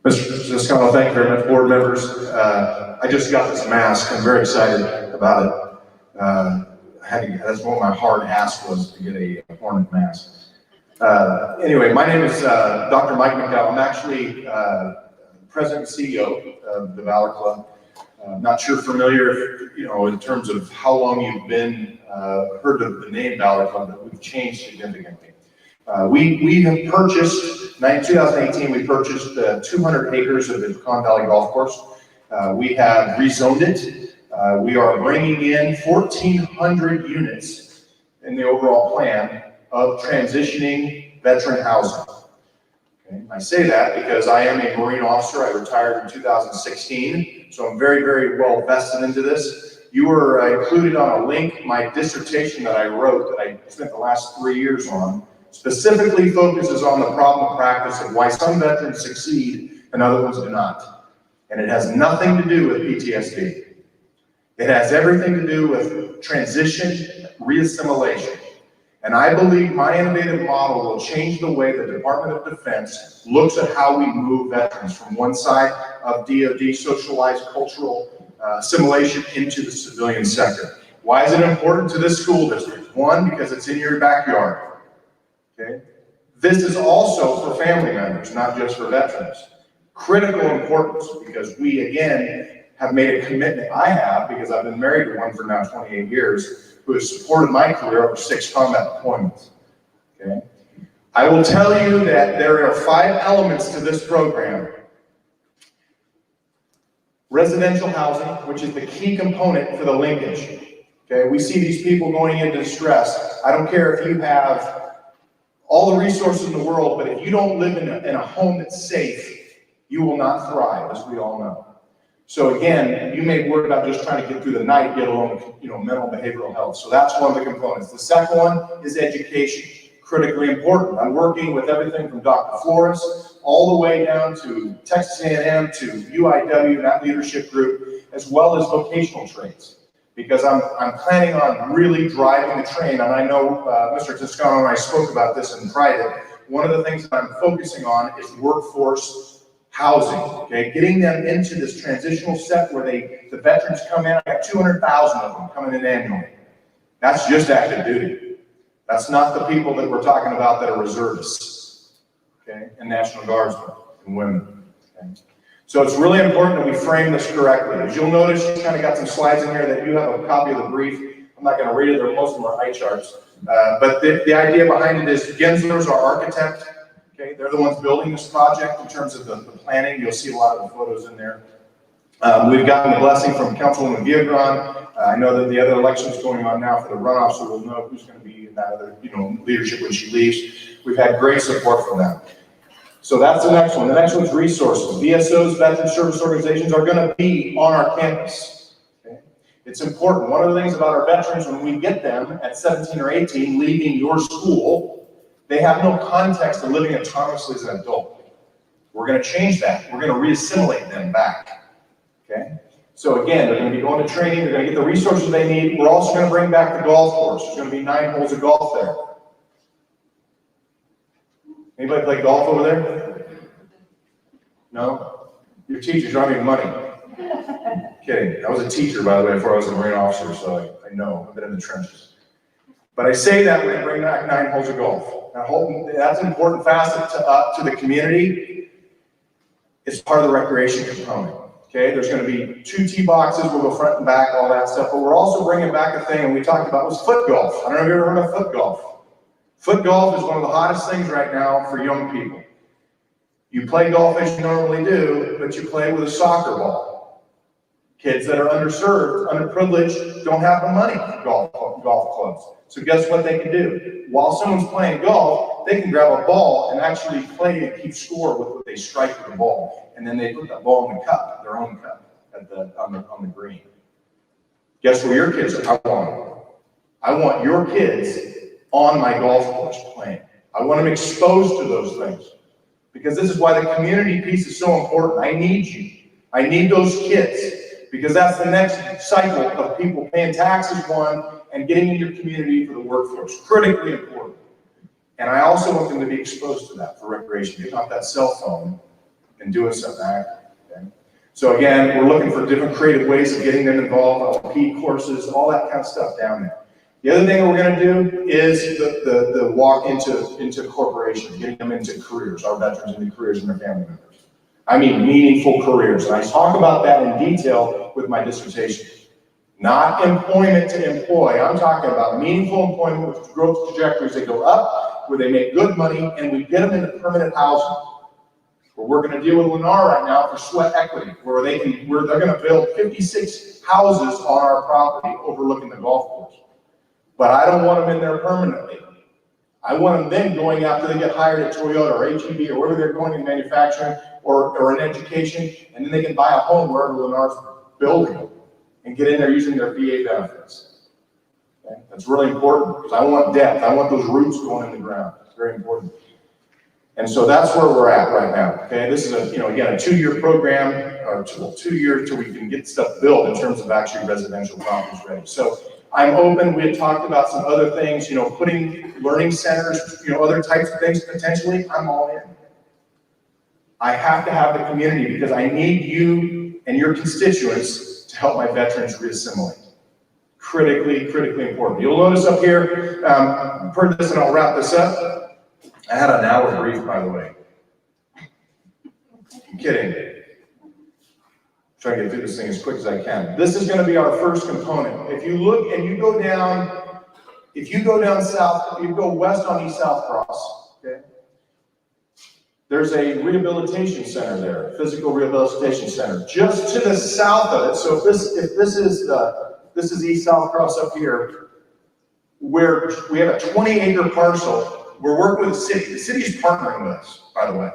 Mr. Scott, thank you very much, board members. I just got this mask. I'm very excited about it. That's what my hard ask was, to get a Hornet mask. Anyway, my name is Dr. Mike McDowell. I'm actually President and CEO of the Valor Club. Not sure familiar, if, in terms of how long you've been heard of the name Valor Club, but we've changed significantly. We have purchased, in 2018, we purchased 200 acres of the Pecan Valley Golf Course. We have rezoned it. We are bringing in 1,400 units in the overall plan of transitioning veteran housing. Okay? I say that because I am a Marine officer. I retired in 2016, so I'm very, very well vested into this. You were included on a link. My dissertation that I wrote, that I spent the last 3 years on, specifically focuses on the problem of practice of why some veterans succeed and other ones do not. And it has nothing to do with PTSD. It has everything to do with transition, reassimilation. And I believe my innovative model will change the way the Department of Defense looks at how we move veterans from one side of DoD socialized cultural assimilation into the civilian sector. Why is it important to this school district? One, because it's in your backyard. Okay? This is also for family members, not just for veterans. Critical importance, because we, again, have made a commitment. I have, because I've been married to one for now 28 years, who has supported my career over 6 combat deployments. Okay? I will tell you that there are 5 elements to this program. Residential housing, which is the key component for the linkage. Okay? We see these people going into distress. I don't care if you have all the resources in the world, but if you don't live in a home that's safe, you will not thrive, as we all know. So again, you may worry about just trying to get through the night, get along, mental and behavioral health. So that's one of the components. The second one is education, critically important. I'm working with everything from Dr. Flores all the way down to Texas A&M to UIW, that leadership group, as well as vocational trades. Because I'm planning on really driving the train, and I know Mr. Toscano and I spoke about this in private. One of the things that I'm focusing on is workforce housing, okay? Getting them into this transitional step where the veterans come in. I got 200,000 of them coming in annually. That's just active duty. That's not the people that we're talking about that are reservists, okay? And National Guardsmen and women, okay? So it's really important that we frame this correctly. As you'll notice, you kind of got some slides in here that you have a copy of the brief. I'm not going to read it, most of them are eye charts. But the idea behind it is Gensler's our architect. Okay, they're the ones building this project in terms of the planning. You'll see a lot of the photos in there. We've gotten the blessing from Councilwoman Viagran. I know that the other election is going on now for the runoff, so we'll know who's going to be in that other, leadership when she leaves. We've had great support from them. So that's the next one. The next one's resources. VSOs, veteran service organizations, are going to be on our campus. Okay? It's important. One of the things about our veterans, when we get them at 17 or 18, leaving your school, they have no context of living autonomously as an adult. We're going to change that. We're going to reassimilate them back. Okay? So again, they're going to be going to training. They're going to get the resources they need. We're also going to bring back the golf course. There's going to be 9 holes of golf there. Anybody play golf over there? No? Your teachers don't have any money. Kidding. I was a teacher, by the way, before I was a Marine officer, so I know. I've been in the trenches. But I say that we're going to bring back 9 holes of golf. That's an important facet to the community. It's part of the recreation component. Okay, there's going to be 2 tee boxes. We'll go front and back, all that stuff. But we're also bringing back a thing, and we talked about was foot golf. I don't know if you've ever heard of foot golf. Foot golf is one of the hottest things right now for young people. You play golf as you normally do, but you play with a soccer ball. Kids that are underserved, underprivileged, don't have the money for golf clubs. So guess what they can do? While someone's playing golf, they can grab a ball and actually play and keep score with what they strike with the ball. And then they put that ball in the cup, their own cup, on the green. Guess where your kids are? I want your kids on my golf course playing. I want them exposed to those things. Because this is why the community piece is so important. I need you. I need those kids. Because that's the next cycle of people paying taxes, one, and getting in your community for the workforce. Critically important. And I also want them to be exposed to that for recreation. Getting off that cell phone and doing something active. Okay? So again, we're looking for different creative ways of getting them involved, LP courses, all that kind of stuff down there. The other thing we're gonna do is the walk into corporations, getting them into careers, our veterans into careers and their family members. I mean meaningful careers, and I talk about that in detail with my dissertation. Not employment to employ, I'm talking about meaningful employment with growth trajectories that go up, where they make good money, and we get them into permanent housing. Where we're gonna deal with Lennar right now for sweat equity, where they're gonna build 56 houses on our property overlooking the golf course. But I don't want them in there permanently. I want them then going after they get hired at Toyota or HEB or wherever they're going in manufacturing or in education, and then they can buy a home wherever Lennar's building them and get in there using their VA benefits. Okay? That's really important because I want depth. I want those roots going in the ground. It's very important. And so that's where we're at right now. Okay, this is again, a 2-year program, or 2 years till we can get stuff built in terms of actually residential properties ready. So I'm open. We had talked about some other things, putting learning centers, other types of things potentially. I'm all in. I have to have the community because I need you and your constituents to help my veterans reassimilate. Critically important. You'll notice up here, I've heard this and I'll wrap this up. I had an hour brief, by the way. I'm kidding. Try to get through this thing as quick as I can. This is going to be our first component. If you look and you go down south, if you go west on East South Cross, okay, there's a rehabilitation center there, a physical rehabilitation center, just to the south of it. So if this is East South Cross up here, where we have a 20-acre parcel. We're working with the city. The city's partnering with us, by the way.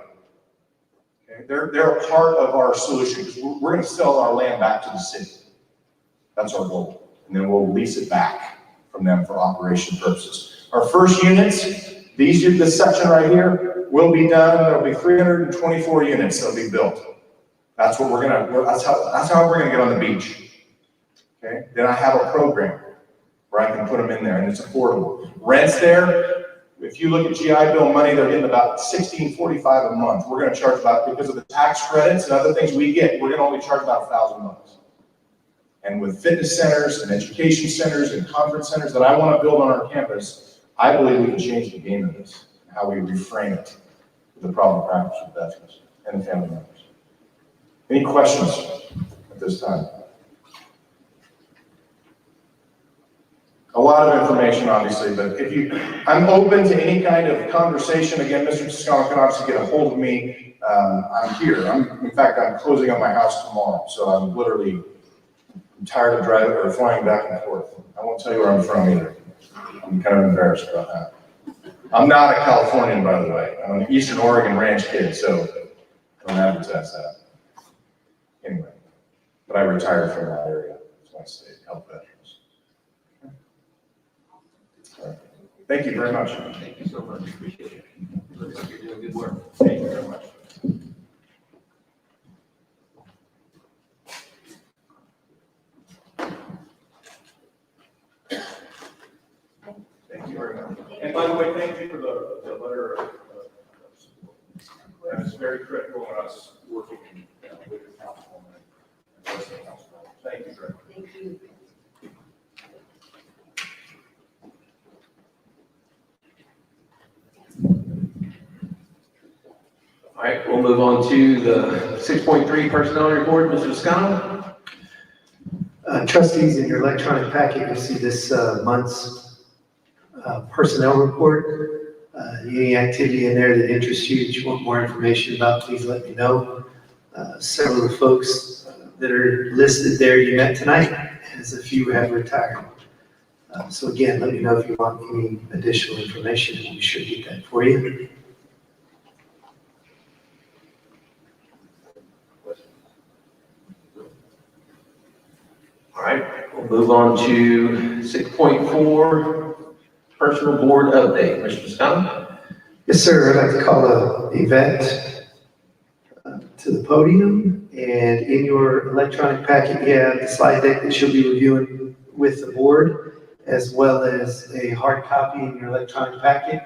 They're a part of our solution because we're going to sell our land back to the city. That's our goal. And then we'll lease it back from them for operation purposes. Our first units, this section right here, will be done. There'll be 324 units that'll be built. That's what that's how we're going to get on the beach. Okay? Then I have a program where I can put them in there and it's affordable. Rents there. If you look at GI Bill money, they're getting about $16.45 a month. We're going to charge about, because of the tax credits and other things we get, we're going to only charge about $1,000. And with fitness centers and education centers and conference centers that I want to build on our campus, I believe we can change the game of this, and how we reframe it with the problem practice with veterans and the family members. Any questions at this time? A lot of information, obviously, but I'm open to any kind of conversation. Again, Mr. Toscano can obviously get a hold of me. I'm here. In fact, I'm closing on my house tomorrow, so I'm tired of driving or flying back and forth. I won't tell you where I'm from either. I'm kind of embarrassed about that. I'm not a Californian, by the way. I'm an Eastern Oregon ranch kid, so don't advertise that. Anyway, but I retired from that area, so I stayed to help veterans. Thank you very much. Thank you so much. Appreciate it. Looks like you're doing good work. Thank you very much. Thank you very much. And by the way, thank you for the letter of support. That is very critical in us working with the council and the rest of the council. Thank you very much. Thank you. All right, we'll move on to the 6.3 personnel report. Mr. Toscano. Trustees, in your electronic packet, you'll see this month's personnel report. Any activity in there that interests you, that you want more information about, please let me know. Several of the folks that are listed there you met tonight, as a few have retired. So again, let me know if you want any additional information, and we should get that for you. All right, we'll move on to 6.4, personal board update. Mr. Toscano? Yes, sir. I'd like to call Yvette to the podium, and in your electronic packet, you have the slide deck that she'll be reviewing with the board, as well as a hard copy in your electronic packet.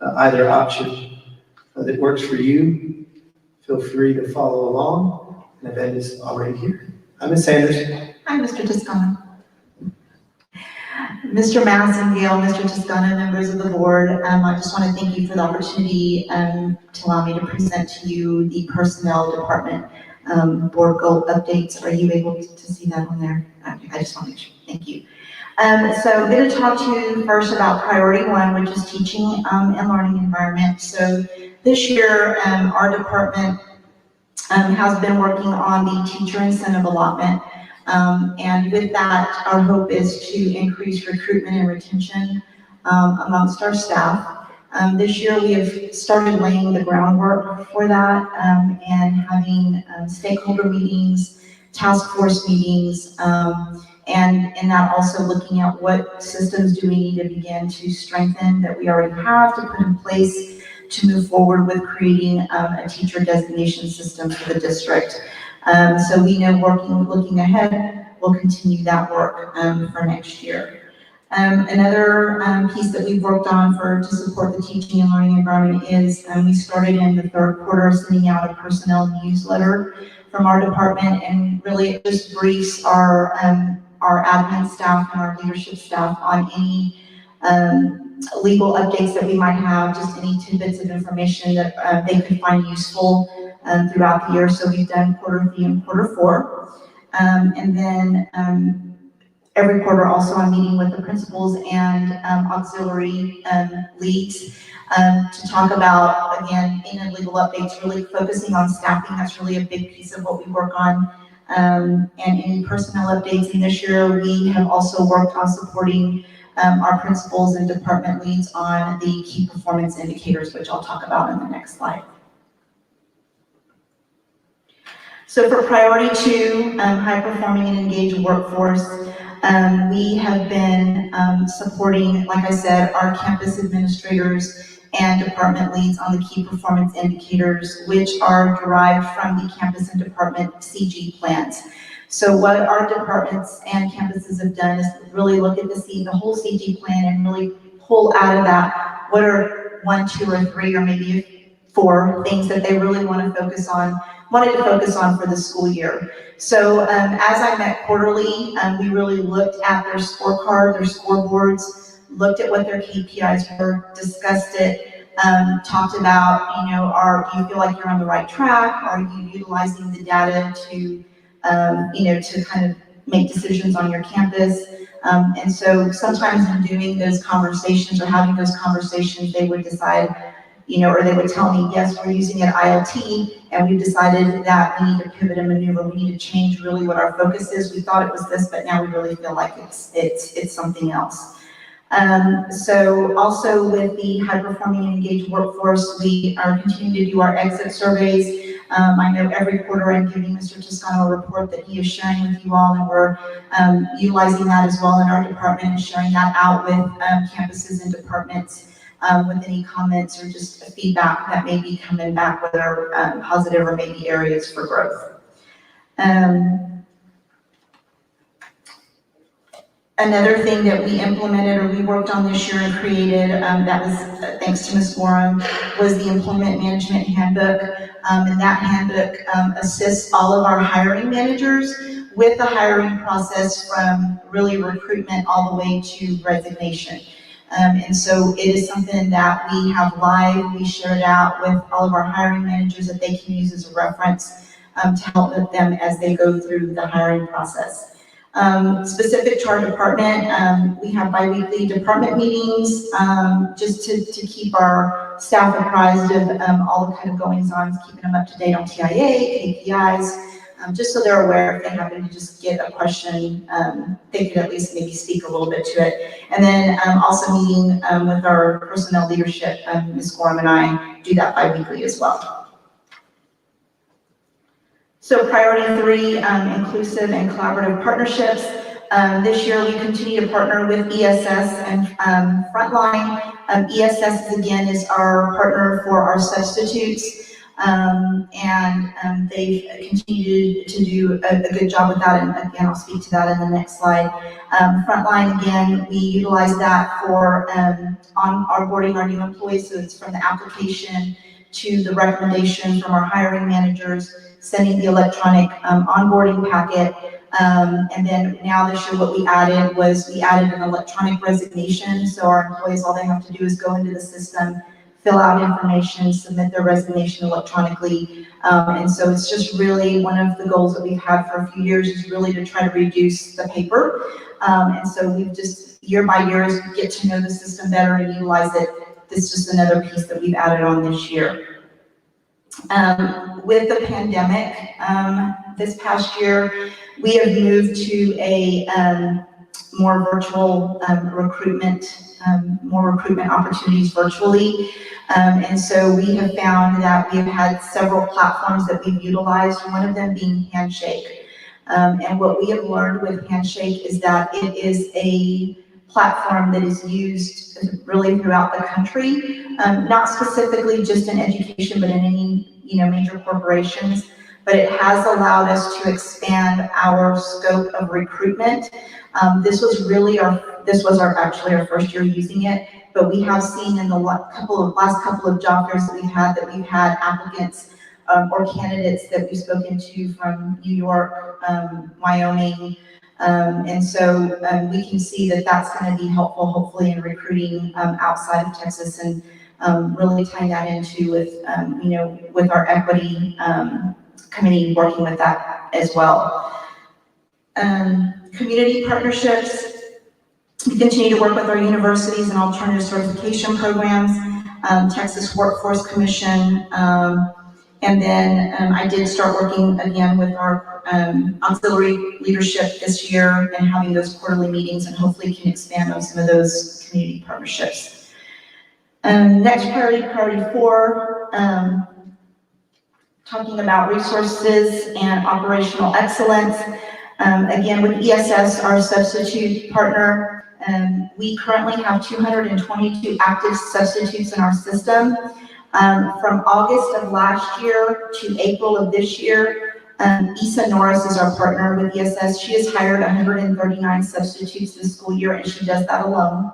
Either option that works for you, feel free to follow along. And Yvette is already here. Hi, Ms. Sanders. Hi, Mr. Toscano. Mr. Massengale, Mr. Toscano, members of the board, I just want to thank you for the opportunity to allow me to present to you the personnel department board goal updates. Are you able to see that on there? Okay, I just want to make sure. Thank you. So I'm going to talk to you first about priority one, which is teaching and learning environment. So this year, our department has been working on the teacher incentive allotment. And with that, our hope is to increase recruitment and retention amongst our staff. This year, we have started laying the groundwork for that and having stakeholder meetings, task force meetings, and in that also looking at what systems do we need to begin to strengthen that we already have to put in place to move forward with creating a teacher designation system for the district. So we know looking ahead, we'll continue that work for next year. Another piece that we've worked on to support the teaching and learning environment is we started in the third quarter sending out a personnel newsletter from our department, and really it just briefs our admin staff and our leadership staff on any legal updates that we might have, just any tidbits of information that they could find useful throughout the year. So we've done quarter 3 and quarter 4. And then every quarter also I'm meeting with the principals and auxiliary leads to talk about, again, in legal updates, really focusing on staffing. That's really a big piece of what we work on. And any personnel updates. And this year we have also worked on supporting our principals and department leads on the key performance indicators, which I'll talk about in the next slide. So for priority 2, high performing and engaged workforce, we have been supporting, like I said, our campus administrators and department leads on the key performance indicators, which are derived from the campus and department CG plans. So what our departments and campuses have done is really look at the whole CG plan and really pull out of that what are 1, 2, or 3, or maybe 4 things that they really wanted to focus on for the school year. So as I met quarterly, we really looked at their scorecard, their scoreboards, looked at what their KPIs were, discussed it, talked about, do you feel like you're on the right track? Are you utilizing the data to kind of make decisions on your campus? And so sometimes in doing those conversations or having those conversations, they would decide, or they would tell me, yes, we're using it ILT, and we've decided that we need to pivot and maneuver. We need to change really what our focus is. We thought it was this, but now we really feel like it's something else. So also with the high performing and engaged workforce, we are continuing to do our exit surveys. I know every quarter I'm giving Mr. Toscano a report that he is sharing with you all, and we're utilizing that as well in our department and sharing that out with campuses and departments with any comments or just feedback that may be coming back, whether positive or maybe areas for growth. Another thing that we implemented or we worked on this year and created, that was thanks to Ms. Warren, was the Employment Management Handbook. And that handbook assists all of our hiring managers with the hiring process from really recruitment all the way to resignation. And so it is something that we have live. We share it out with all of our hiring managers that they can use as a reference to help them as they go through the hiring process. Specific to our department, we have bi-weekly department meetings just to keep our staff apprised of all the kind of goings-on, keeping them up to date on TIA, KPIs, just so they're aware if they happen to just get a question, they could at least maybe speak a little bit to it. And then also meeting with our personnel leadership, Ms. Gorham and I do that bi-weekly as well. So priority 3, inclusive and collaborative partnerships. This year we continue to partner with ESS and Frontline. ESS again is our partner for our substitutes, and they've continued to do a good job with that, and again I'll speak to that in the next slide. Frontline, again, we utilize that for onboarding our new employees, so it's from the application to the recommendation from our hiring managers, sending the electronic onboarding packet, And then now this year, what we added was we added an electronic resignation. So our employees, all they have to do is go into the system, fill out information, submit their resignation electronically. And so it's just really one of the goals that we've had for a few years is really to try to reduce the paper. And so we've just year by year as we get to know the system better and utilize it. This is just another piece that we've added on this year. With the pandemic, this past year, we have moved to a more virtual recruitment, more recruitment opportunities virtually. And so we have found that we've had several platforms that we've utilized, one of them being Handshake. And what we have learned with Handshake is that it is a platform that is used really throughout the country, not specifically just in education, but in any major corporations. But it has allowed us to expand our scope of recruitment. This was actually our first year using it, but we have seen in the last couple of job fairs that we've had applicants or candidates that we've spoken to from New York, Wyoming, and so we can see that that's going to be helpful, hopefully, in recruiting outside of Texas, and really tying that into with our equity committee working with that as well. Community partnerships. We continue to work with our universities and alternative certification programs, Texas Workforce Commission, and then I did start working again with our auxiliary leadership this year and having those quarterly meetings, and hopefully can expand on some of those community partnerships. Next priority 4, talking about resources and operational excellence. Again, with ESS, our substitute partner, we currently have 222 active substitutes in our system. From August of last year to April of this year, Issa Norris is our partner with ESS. She has hired 139 substitutes this school year, and she does that alone.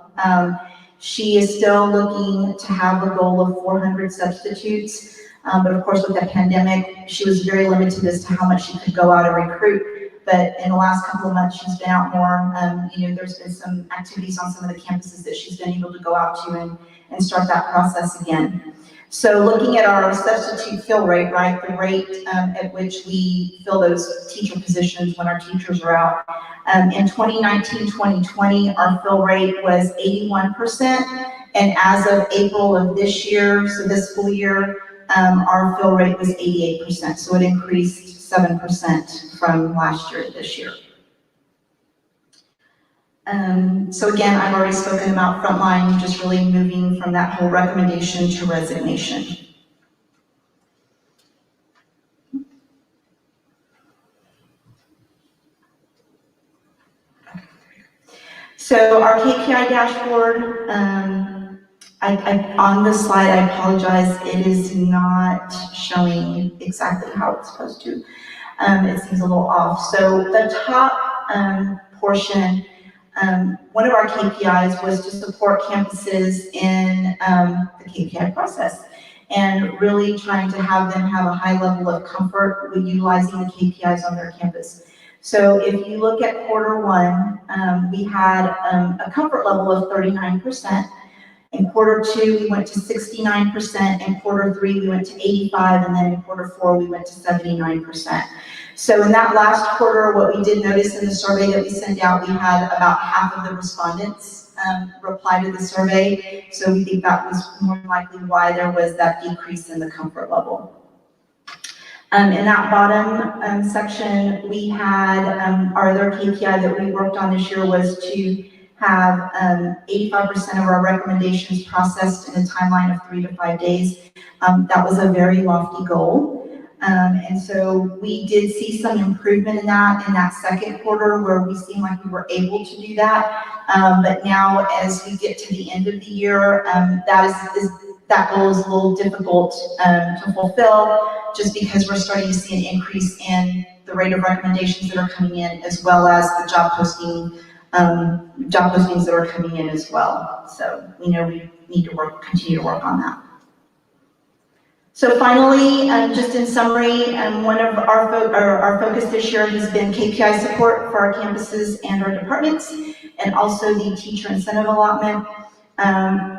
She is still looking to have a goal of 400 substitutes, but of course with the pandemic, she was very limited as to how much she could go out and recruit. But in the last couple of months, she's been out more. There's been some activities on some of the campuses that she's been able to go out to and start that process again. So looking at our substitute fill rate, right, the rate at which we fill those teacher positions when our teachers are out. In 2019-2020, our fill rate was 81%, and as of April of this year, so this school year, our fill rate was 88%, so it increased 7% from last year to this year. So again, I've already spoken about frontline, just really moving from that whole recommendation to resignation. So our KPI dashboard, on this slide, I apologize, it is not showing exactly how it's supposed to. It seems a little off. So the top portion, one of our KPIs was to support campuses in the KPI process and really trying to have them have a high level of comfort with utilizing the KPIs on their campus. So if you look at Q1, we had a comfort level of 39%. In Q2, we went to 69%. In Q3, we went to 85%. And then in Q4, we went to 79%. So in that last quarter, what we did notice in the survey that we sent out, we had about half of the respondents reply to the survey. So we think that was more likely why there was that decrease in the comfort level. In that bottom section, we had our other KPI that we worked on this year was to have 85% of our recommendations processed in a timeline of 3 to 5 days. That was a very lofty goal. And so we did see some improvement in that second quarter where we seemed like we were able to do that. But now as we get to the end of the year, that goal is a little difficult to fulfill just because we're starting to see an increase in the rate of recommendations that are coming in as well as the job postings that are coming in as well. So we know we need to continue to work on that. So finally, just in summary, one of our focus this year has been KPI support for our campuses and our departments, and also the teacher incentive allotment.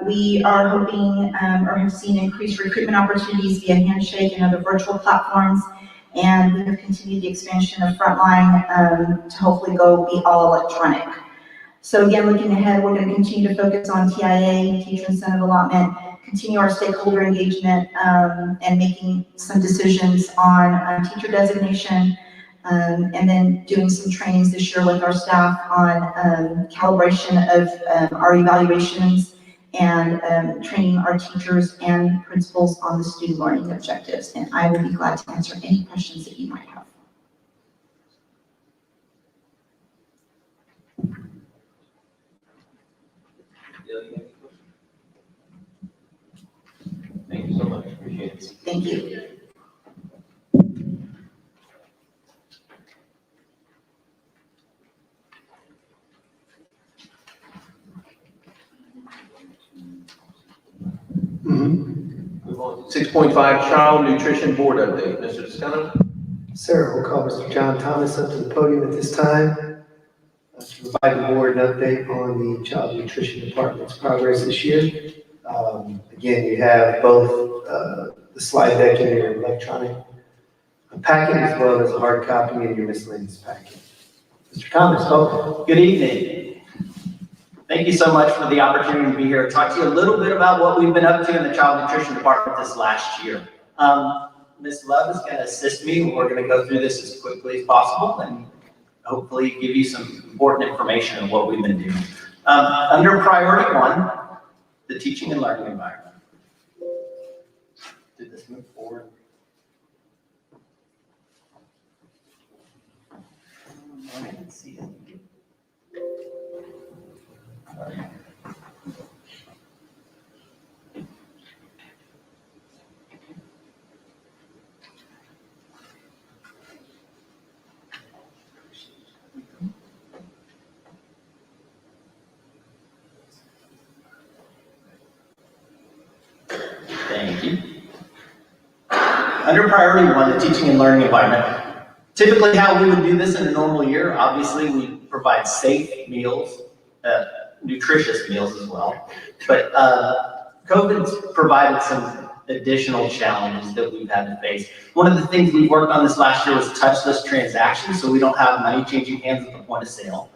We are hoping or have seen increased recruitment opportunities via Handshake and other virtual platforms, and we have continued the expansion of Frontline to hopefully go be all electronic. So again, looking ahead, we're going to continue to focus on TIA, teacher incentive allotment, continue our stakeholder engagement, and making some decisions on teacher designation, and then doing some trainings this year with our staff on calibration of our evaluations and training our teachers and principals on the student learning objectives. And I will be glad to answer any questions that you might have. Thank you so much, appreciate it. Thank you. Move on to 6.5, Child Nutrition Board update. Mr. Toscano? Sir, we'll call Mr. John Thomas up to the podium at this time to provide the board an update on the Child Nutrition Department's progress this year. Again, you have both the slide deck in your electronic packet as well as a hard copy in your miscellaneous packet. Mr. Thomas, welcome. Good evening. Thank you so much for the opportunity to be here and talk to you a little bit about what we've been up to in the Child Nutrition Department this last year. Ms. Love is going to assist me. We're going to go through this as quickly as possible and hopefully give you some important information on what we've been doing. Under priority 1, the teaching and learning environment. Did this move forward? I didn't see it. Thank you. Under priority 1, the teaching and learning environment. Typically how we would do this in a normal year, obviously we provide safe meals, nutritious meals as well. But COVID's provided some additional challenges that we've had to face. One of the things we worked on this last year was touchless transactions, so we don't have money changing hands at the point of sale.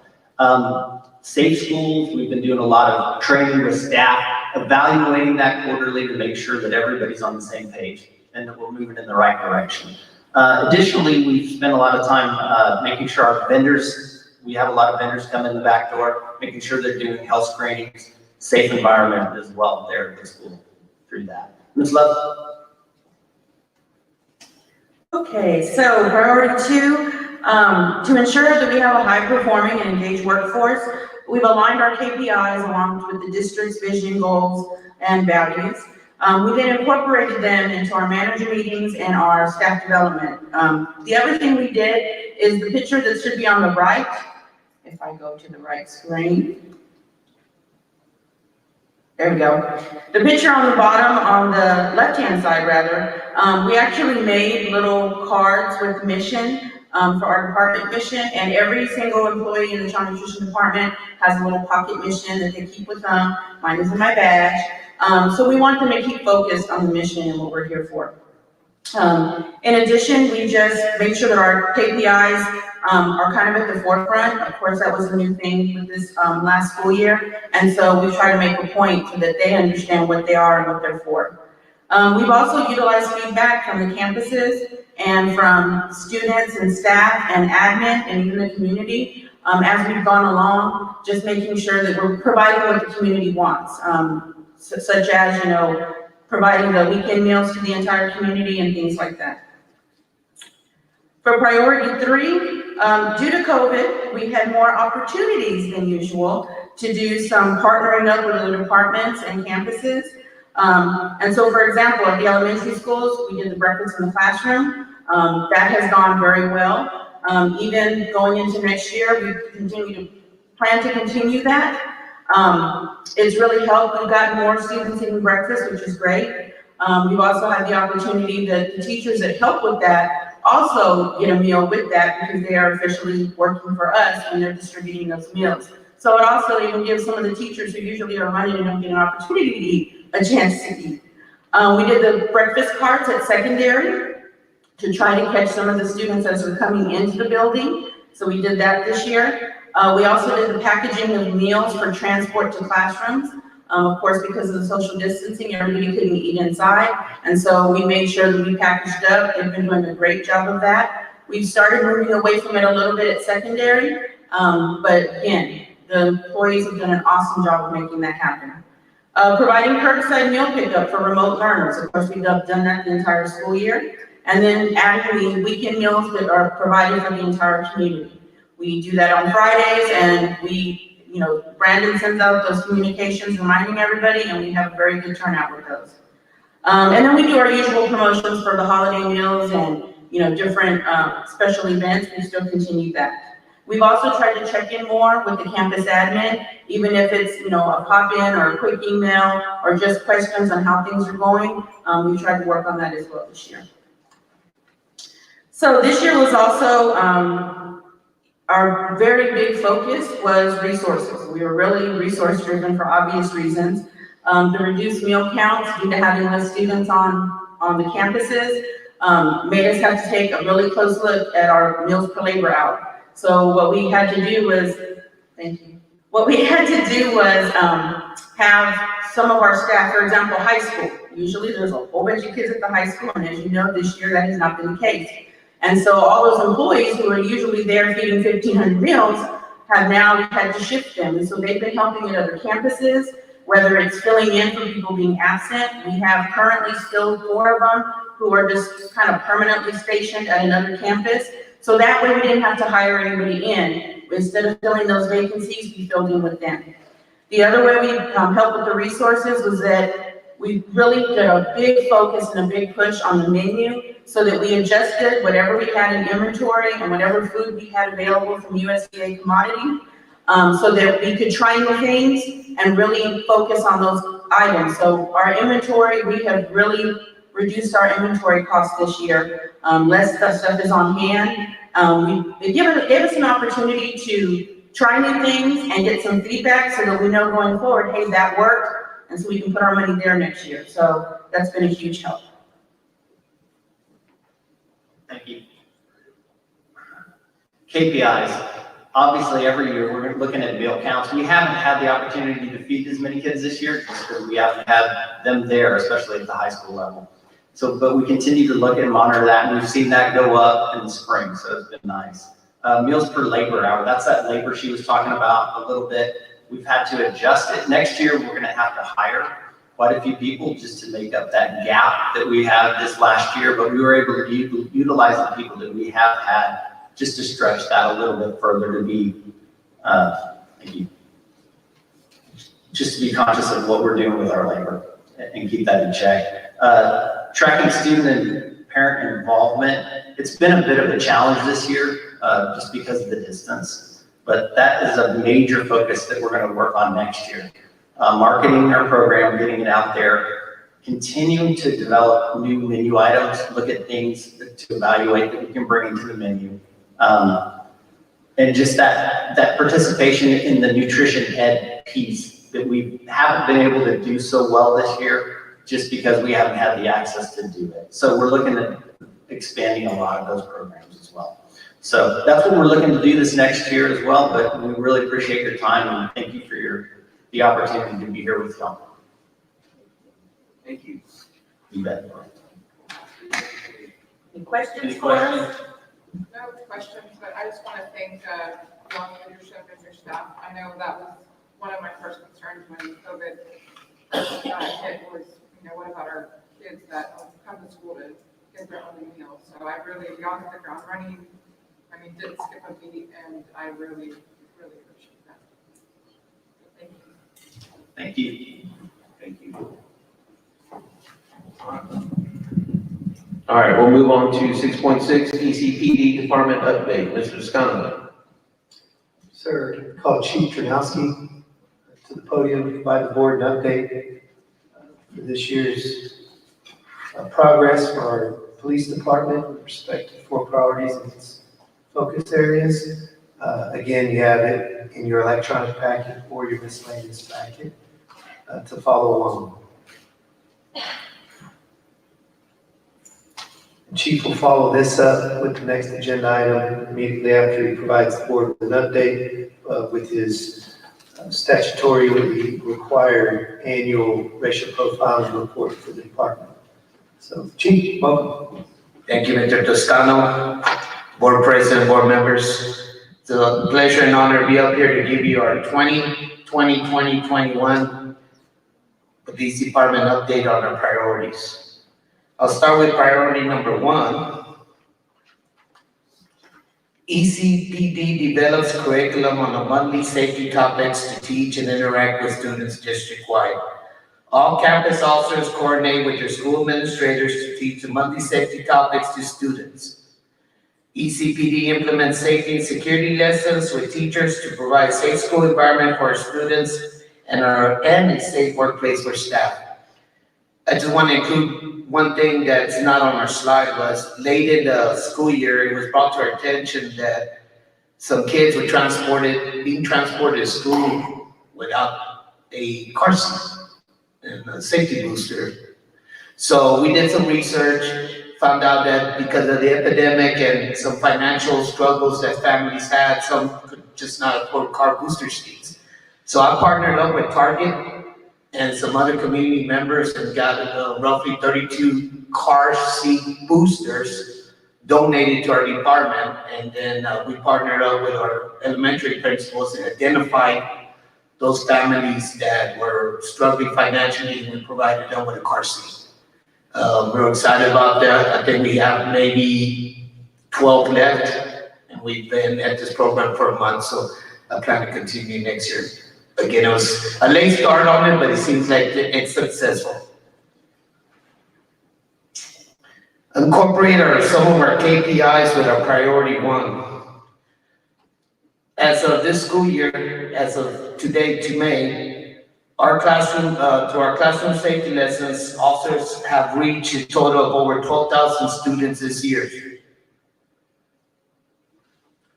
Safe schools, we've been doing a lot of training with staff, evaluating that quarterly to make sure that everybody's on the same page and that we're moving in the right direction. Additionally, we've spent a lot of time making sure our vendors, we have a lot of vendors come in the back door, making sure they're doing health screenings, safe environment as well there at the school through that. Ms. Love? Okay, so priority 2, to ensure that we have a high-performing and engaged workforce, we've aligned our KPIs along with the district's vision, goals, and values. We then incorporated them into our manager meetings and our staff development. The other thing we did is the picture that should be on the right. If I go to the right screen. There we go. The picture on the bottom, on the left-hand side rather, we actually made little cards with mission for our department mission, and every single employee in the Child Nutrition Department has a little pocket mission that they keep with them. Mine is in my badge. So we want them to keep focused on the mission and what we're here for. In addition, we just make sure that our KPIs are kind of at the forefront. Of course, that was a new thing with this last school year. And so we try to make a point so that they understand what they are and what they're for. We've also utilized feedback from the campuses and from students and staff and admin and even the community as we've gone along, just making sure that we're providing what the community wants, such as, you know, providing the weekend meals to the entire community and things like that. For priority 3, due to COVID, we had more opportunities than usual to do some partnering up with other departments and campuses. And so, for example, at the elementary schools, we did the breakfast in the classroom. That has gone very well. Even going into next year, we plan to continue that. It's really helped. We've gotten more students eating breakfast, which is great. We've also had the opportunity that the teachers that help with that also get a meal with that because they are officially working for us when they're distributing those meals. So it also even gives some of the teachers who usually are running and don't get an opportunity to eat a chance to eat. We did the breakfast carts at secondary to try to catch some of the students as they're coming into the building. So we did that this year. We also did the packaging of meals for transport to classrooms. Of course, because of the social distancing, everybody couldn't eat inside. And so we made sure that we packaged up. They've been doing a great job of that. We've started moving away from it a little bit at secondary. But again, the employees have done an awesome job of making that happen. Providing curbside meal pickup for remote learners. Of course, we've done that the entire school year. And then adding the weekend meals that are provided for the entire community. We do that on Fridays, and Brandon sends out those communications reminding everybody, and we have a very good turnout with those. And then we do our usual promotions for the holiday meals and, different special events. We still continue that. We've also tried to check in more with the campus admin, even if it's, a pop-in or a quick email or just questions on how things are going. We tried to work on that as well this year. So this year was also, our very big focus was resources. We were really resource driven for obvious reasons. The reduced meal counts due to having less students on the campuses made us have to take a really close look at our meals per labor hour. So what we had to do was, have some of our staff, for example, high school. Usually there's a whole bunch of kids at the high school, and as you know, this year that has not been the case. And so all those employees who are usually there feeding 1,500 meals have now had to shift them. And so they've been helping at other campuses, whether it's filling in for people being absent. We have currently still 4 of them who are just kind of permanently stationed at another campus. So that way we didn't have to hire anybody in. Instead of filling those vacancies, we filled in with them. The other way we helped with the resources was that we really did a big focus and a big push on the menu so that we adjusted whatever we had in inventory and whatever food we had available from USDA commodity so that we could try new things and really focus on those items. So our inventory, we have really reduced our inventory costs this year. Less stuff is on hand. It gave us an opportunity to try new things and get some feedback so that we know going forward, hey, that worked, and so we can put our money there next year. So that's been a huge help. Thank you. KPIs. Obviously, every year we're looking at meal counts. We haven't had the opportunity to feed as many kids this year just because we haven't had them there, especially at the high school level. So, but we continue to look and monitor that, and we've seen that go up in the spring, so it's been nice. Meals per labor hour, that's that labor she was talking about a little bit. We've had to adjust it. Next year, we're gonna have to hire quite a few people just to make up that gap that we had this last year, but we were able to utilize the people that we have had just to stretch that a little bit further to be, just to be conscious of what we're doing with our labor and keep that in check. Tracking student and parent involvement, it's been a bit of a challenge this year just because of the distance, but that is a major focus that we're going to work on next year. Marketing our program, getting it out there, continuing to develop new menu items, look at things to evaluate that we can bring into the menu. And just that participation in the nutrition ed piece that we haven't been able to do so well this year just because we haven't had the access to do it. So we're looking at expanding a lot of those programs as well. So that's what we're looking to do this next year as well, but we really appreciate your time and thank you for the opportunity to be here with y'all. Thank you. You bet. Any questions Any for us? questions? No questions, but I just want to thank your leadership and your staff. I know that was one of my first concerns when COVID hit was, what about our kids that come to school to get their own meals? So I really, y'all hit the ground running. I mean, didn't skip a beat, and I really, really appreciate that. Thank you. Thank you. Thank you. All right, we'll move on to 6.6, ECPD Department Update. Mr. Scano. Sir, call Chief Tranowski to the podium to provide the board an update for this year's progress for our police department with respect to 4 priorities and its focus areas. Again, you have it in your electronic packet or your miscellaneous packet to follow along. The Chief will follow this up with the next agenda item immediately after he provides the board with an update with his statutorily required annual racial profiling report for the department. So, Chief, welcome. Thank you, Mr. Toscano, Board President, Board members. It's a pleasure and honor to be up here to give you our 2020-2021 Police Department update on our priorities. I'll start with priority number 1. ECPD develops curriculum on a monthly safety topics to teach and interact with students district-wide. All campus officers coordinate with their school administrators to teach the monthly safety topics to students. ECPD implements safety and security lessons with teachers to provide safe school environment for our students and a safe workplace for staff. I just want to include one thing that's not on our slide. Was late in the school year, it was brought to our attention that some kids were being transported to school without a car seat and a safety booster. So we did some research, found out that because of the epidemic and some financial struggles that families had, some could just not afford car booster seats. So I partnered up with Target and some other community members and got roughly 32 car seat boosters donated to our department. And then we partnered up with our elementary principals and identified those families that were struggling financially, and we provided them with a car seat. We're excited about that. I think we have maybe 12 left, and we've been at this program for a month, so I plan to continue next year. Again, it was a late start on it, but it seems like it's successful. Incorporate some of our KPIs with our priority 1. As of this school year, as of today to May, our classroom safety lessons, officers have reached a total of over 12,000 students this year.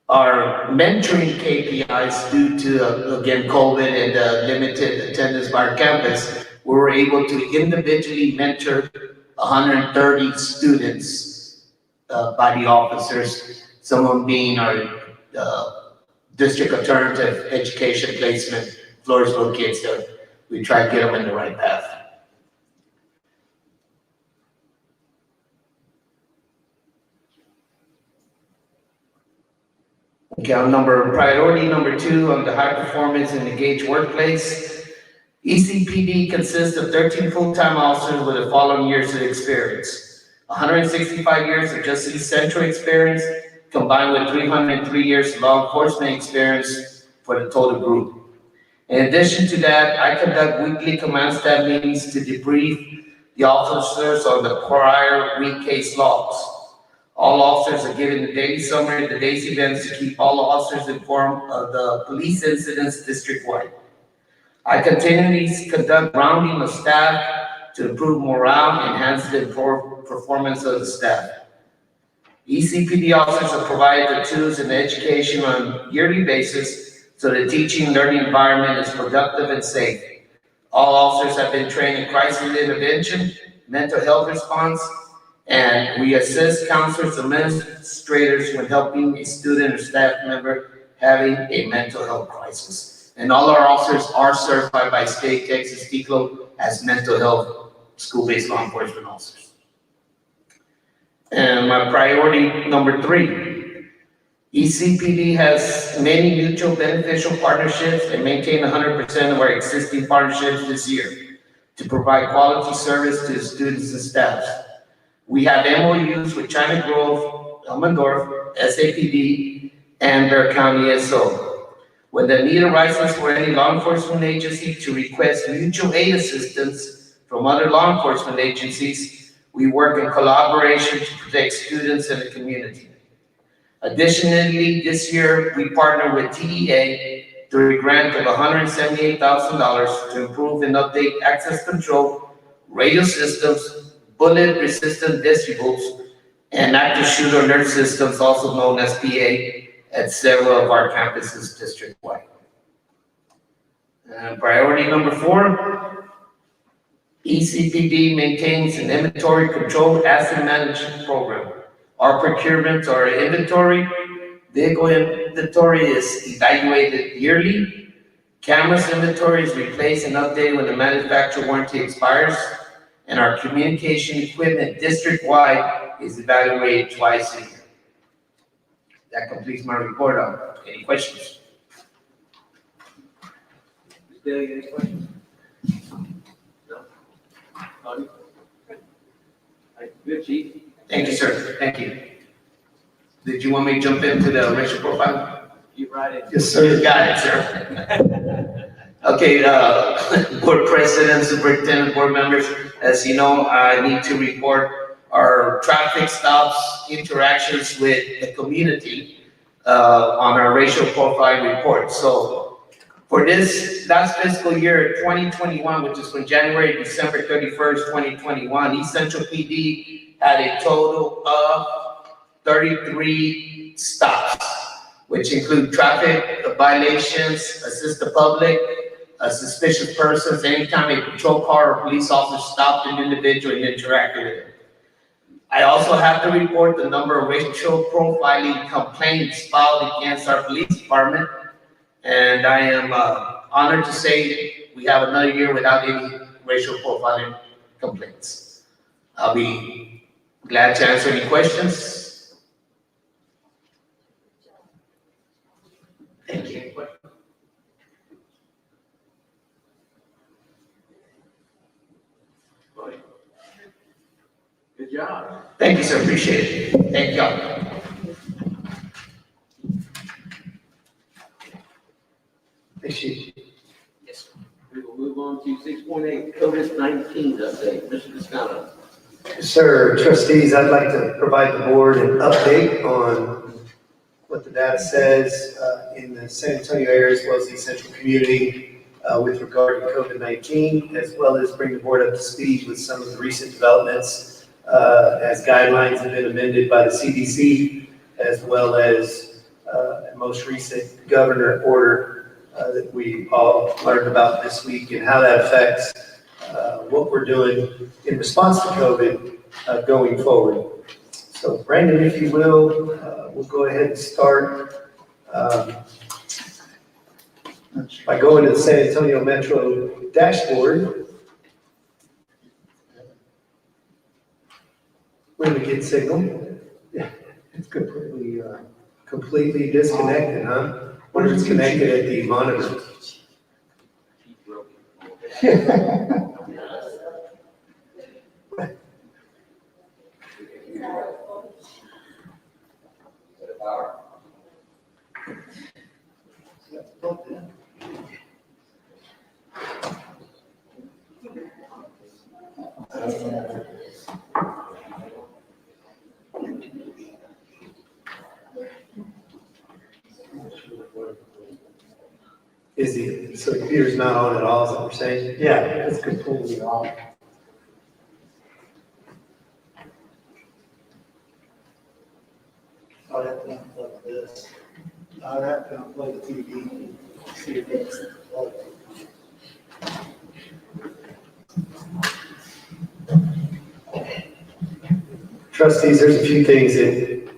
Our mentoring KPIs, due to, again, COVID and limited attendance by our campus, we were able to individually mentor 130 students by the officers, some of them being our district alternative education placement, Floresville kids, that we try to get them in the right path. Okay, priority number 2 on the high performance and engaged workplace. ECPD consists of 13 full-time officers with the following years of experience: 165 years of just East Central experience, combined with 303 years of law enforcement experience for the total group. In addition to that, I conduct weekly command staff meetings to debrief the officers on the prior week case logs. All officers are given the daily summary of the day's events to keep all officers informed of the police incidents district-wide. I continually conduct rounding of staff to improve morale and enhance the performance of the staff. ECPD officers are provided the tools and education on a yearly basis so the teaching and learning environment is productive and safe. All officers have been trained in crisis intervention, mental health response, and we assist counselors and administrators when helping a student or staff member having a mental health crisis. And all our officers are certified by state Texas TCLO as mental health school-based law enforcement officers. And my priority number 3, ECPD has many mutual beneficial partnerships and maintain 100% of our existing partnerships this year to provide quality service to the students and staff. We have MOUs with China Grove, Elmendorf, SAPD, and Bexar County SO. When the need arises for any law enforcement agency to request mutual aid assistance from other law enforcement agencies, we work in collaboration to protect students and the community. Additionally, this year, we partner with TEA through a grant of $178,000 to improve and update access control, radio systems, bullet-resistant distributes, and active shooter alert systems, also known as PA, at several of our campuses district-wide. Priority number 4, ECPD maintains an inventory control asset management program. Our procurements are inventory. Vehicle inventory is evaluated yearly. Cameras inventory is replaced and updated when the manufacturer warranty expires. And our communication equipment district-wide is evaluated twice a year. That completes my report. Any questions? Still any questions? No? Tony? Good, Chief. Thank you, sir. Thank you. Did you want me to jump into the racial profile? You right in. Yes, sir. You got it, sir. Okay, board president, superintendent, board members, as you know, I need to report our traffic stops, interactions with the community on our racial profile report. So for this last fiscal year, 2021, which is from January to December 31st, 2021, East Central PD had a total of 33 stops, which include traffic violations, assist the public, suspicious persons, anytime a patrol car or police officer stopped an individual and interacted with them. I also have to report the number of racial profiling complaints filed against our police department, and I am honored to say we have another year without any racial profiling complaints. I'll be glad to answer any questions. Thank you. Good job. Thank you, sir. Appreciate it. Thank y'all. Thanks, Chief. Yes. We will move on to 6.8, COVID-19 update. Mr. Toscano. Sir, trustees, I'd like to provide the board an update on what the data says in the San Antonio area as well as the central community with regard to COVID-19, as well as bring the board up to speed with some of the recent developments as guidelines have been amended by the CDC, as well as a most recent governor order that we all learned about this week and how that affects what we're doing in response to COVID going forward. So Brandon, if you will, we'll go ahead and start by going to the San Antonio Metro dashboard. Where we get signal? Yeah, it's completely disconnected, huh? Wonder if it's connected at the monitor. Is he, so the computer's not on at all, is that what you're saying? Yeah, it's completely off. I'd have to unplug this. I'd have to unplug the TV, see if it's plugged. Trustees, there's a few things that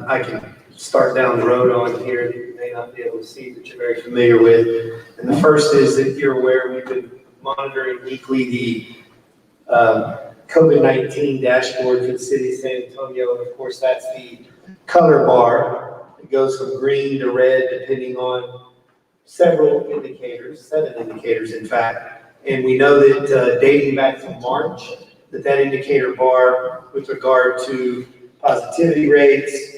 I can start down the road on here that you may not be able to see, that you're very familiar with. And the first is that you're aware we've been monitoring weekly the COVID-19 dashboard for the city of San Antonio. And of course, that's the color bar. It goes from green to red depending on several indicators, 7 indicators in fact. And we know that dating back from March, that indicator bar with regard to positivity rates,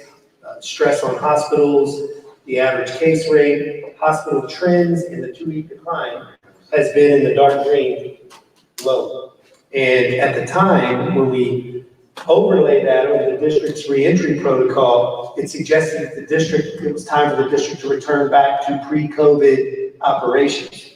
stress on hospitals, the average case rate, hospital trends, and the 2-week decline has been in the dark green low. And at the time, when we overlay that over the district's reentry protocol, it suggested that it was time for the district to return back to pre-COVID operations.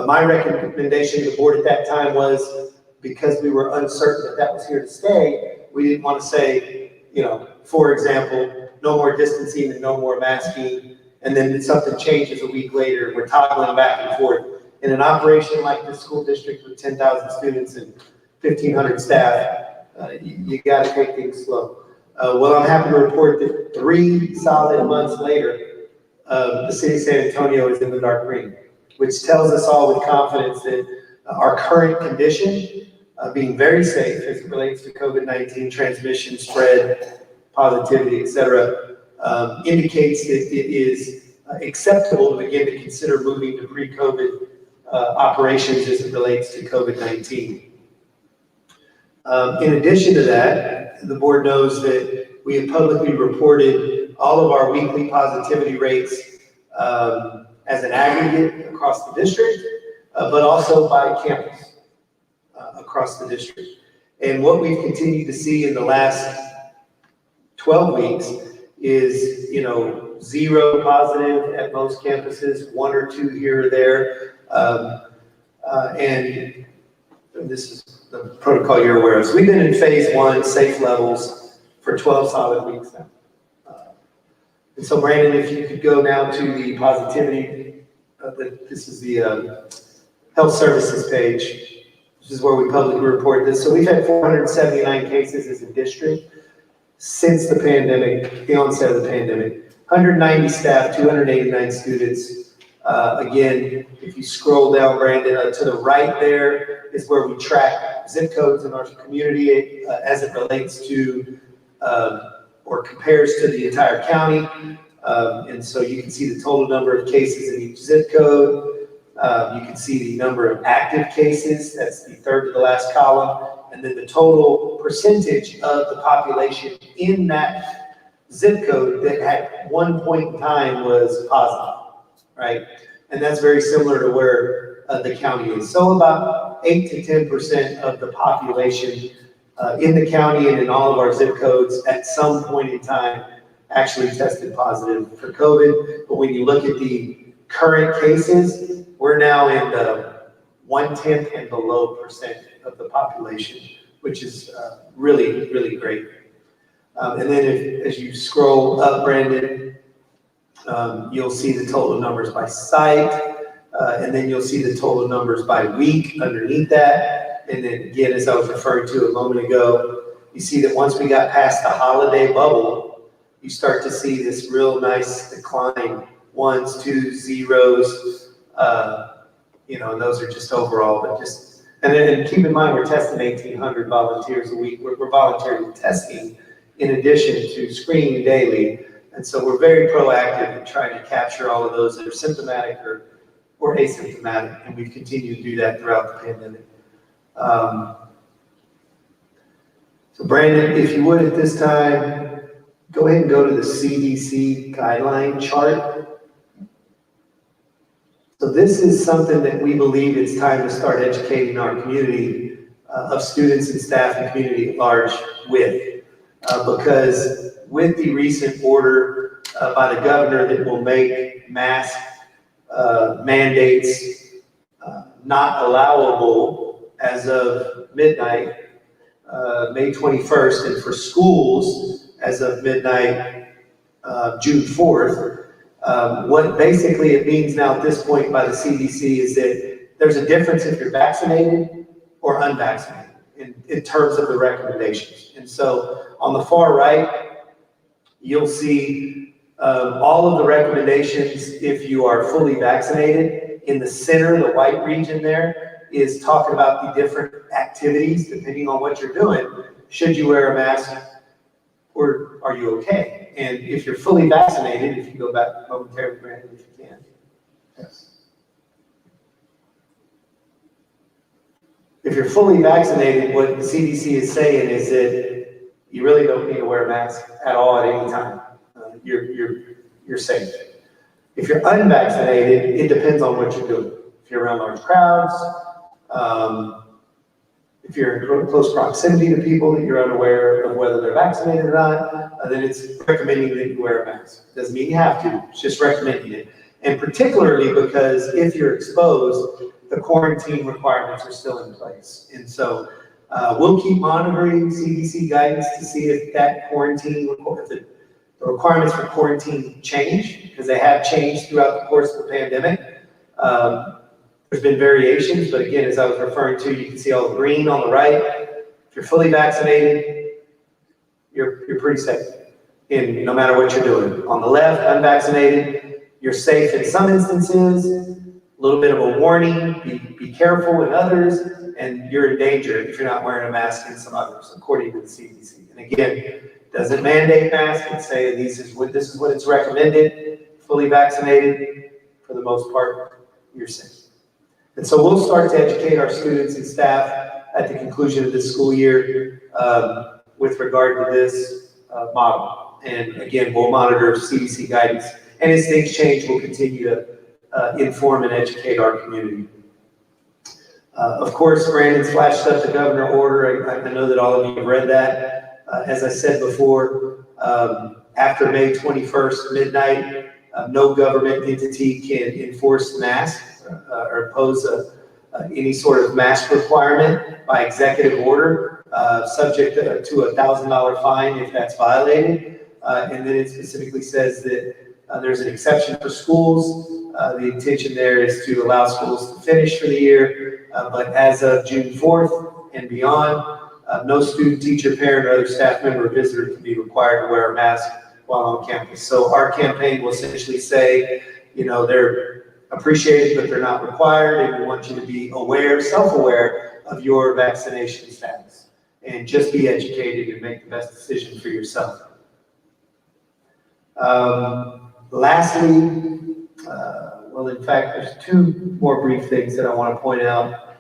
My recommendation to the board at that time was because we were uncertain that that was here to stay, we didn't want to say, you know, for example, no more distancing and no more masking, and then something changes a week later, we're toggling back and forth. In an operation like this school district with 10,000 students and 1,500 staff, you got to take things slow. Well, I'm happy to report that 3 solid months later, the city of San Antonio is in the dark green, which tells us all with confidence that our current condition, being very safe as it relates to COVID-19 transmission, spread, positivity, et cetera, indicates that it is acceptable to begin to consider moving to pre-COVID operations as it relates to COVID-19. In addition to that, the board knows that we have publicly reported all of our weekly positivity rates as an aggregate across the district, but also by campus across the district. And what we've continued to see in the last 12 weeks is, you know, 0 positive at most campuses, 1 or 2 here or there. And this is the protocol you're aware of. So we've been in phase 1, safe levels, for 12 solid weeks now. And so Brandon, if you could go now to the positivity, this is the health services page. This is where we publicly report this. So we've had 479 cases as a district since the pandemic, the onset of the pandemic. 190 staff, 289 students. Again, if you scroll down, Brandon, to the right there is where we track zip codes in our community as it relates to or compares to the entire county. And so you can see the total number of cases in each zip code. You can see the number of active cases, that's the third to the last column, and then the total percentage of the population in that zip code that at one point in time was positive, right? And that's very similar to where the county is. So about 8 to 10% of the population in the county and in all of our zip codes at some point in time actually tested positive for COVID. But when you look at the current cases, we're now in the 1/10 and below percent of the population, which is really, really great. And then as you scroll up, Brandon, you'll see the total numbers by site, and then you'll see the total numbers by week underneath that. And then again, as I was referring to a moment ago, you see that once we got past the holiday bubble, you start to see this real nice decline, 1s, 2s, 0s, you know, and those are just overall, but just, and then keep in mind, we're testing 1,800 volunteers a week. We're volunteering testing in addition to screening daily. And so we're very proactive in trying to capture all of those that are symptomatic or asymptomatic, and we've continued to do that throughout the pandemic. So Brandon, if you would at this time, go ahead and go to the CDC guideline chart. So this is something that we believe it's time to start educating our community of students and staff and community at large with. Because with the recent order by the governor that will make mask mandates not allowable as of midnight, May 21st, and for schools as of midnight, June 4th, what basically it means now at this point by the CDC is that there's a difference if you're vaccinated or unvaccinated in terms of the recommendations. And so on the far right, you'll see all of the recommendations if you are fully vaccinated. In the center, the white region there is talking about the different activities depending on what you're doing. Should you wear a mask or are you okay? And if you're fully vaccinated, if you go back momentarily, Brandon, if you can. Yes. If you're fully vaccinated, what the CDC is saying is that you really don't need to wear a mask at all at any time. You're safe. If you're unvaccinated, it depends on what you're doing. If you're around large crowds, if you're in close proximity to people that you're unaware of whether they're vaccinated or not, then it's recommending that you wear a mask. Doesn't mean you have to, it's just recommending it. And particularly because if you're exposed, the quarantine requirements are still in place. And so we'll keep monitoring CDC guidance to see if that quarantine, if the requirements for quarantine change, because they have changed throughout the course of the pandemic. There's been variations, but again, as I was referring to, you can see all the green on the right. If you're fully vaccinated, you're pretty safe, in no matter what you're doing. On the left, unvaccinated, you're safe in some instances, a little bit of a warning, be careful in others, and you're in danger if you're not wearing a mask in some others, according to the CDC. And again, doesn't mandate masks, and say this is what it's recommended, fully vaccinated, for the most part, you're safe. And so we'll start to educate our students and staff at the conclusion of this school year with regard to this model. And again, we'll monitor CDC guidance, and as things change, we'll continue to inform and educate our community. Of course, Brandon's flashed up the governor order. I know that all of you have read that. As I said before, after May 21st midnight, no government entity can enforce masks or impose any sort of mask requirement by executive order, subject to a $1,000 fine if that's violated. And then it specifically says that there's an exception for schools. The intention there is to allow schools to finish for the year, but as of June 4th and beyond, no student, teacher, parent, or other staff member or visitor can be required to wear a mask while on campus. So our campaign will essentially say, you know, they're appreciated, but they're not required, and we want you to be aware, self-aware of your vaccination status, and just be educated and make the best decision for yourself. Lastly, well, in fact, there's two more brief things that I want to point out.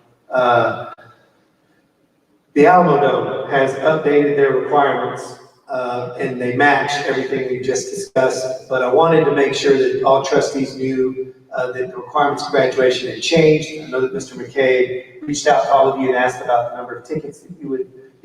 The Alamo Dome has updated their requirements, and they match everything we just discussed, but I wanted to make sure that all trustees knew that the requirements for graduation had changed. I know that Mr. McKay reached out to all of you and asked about the number of tickets that you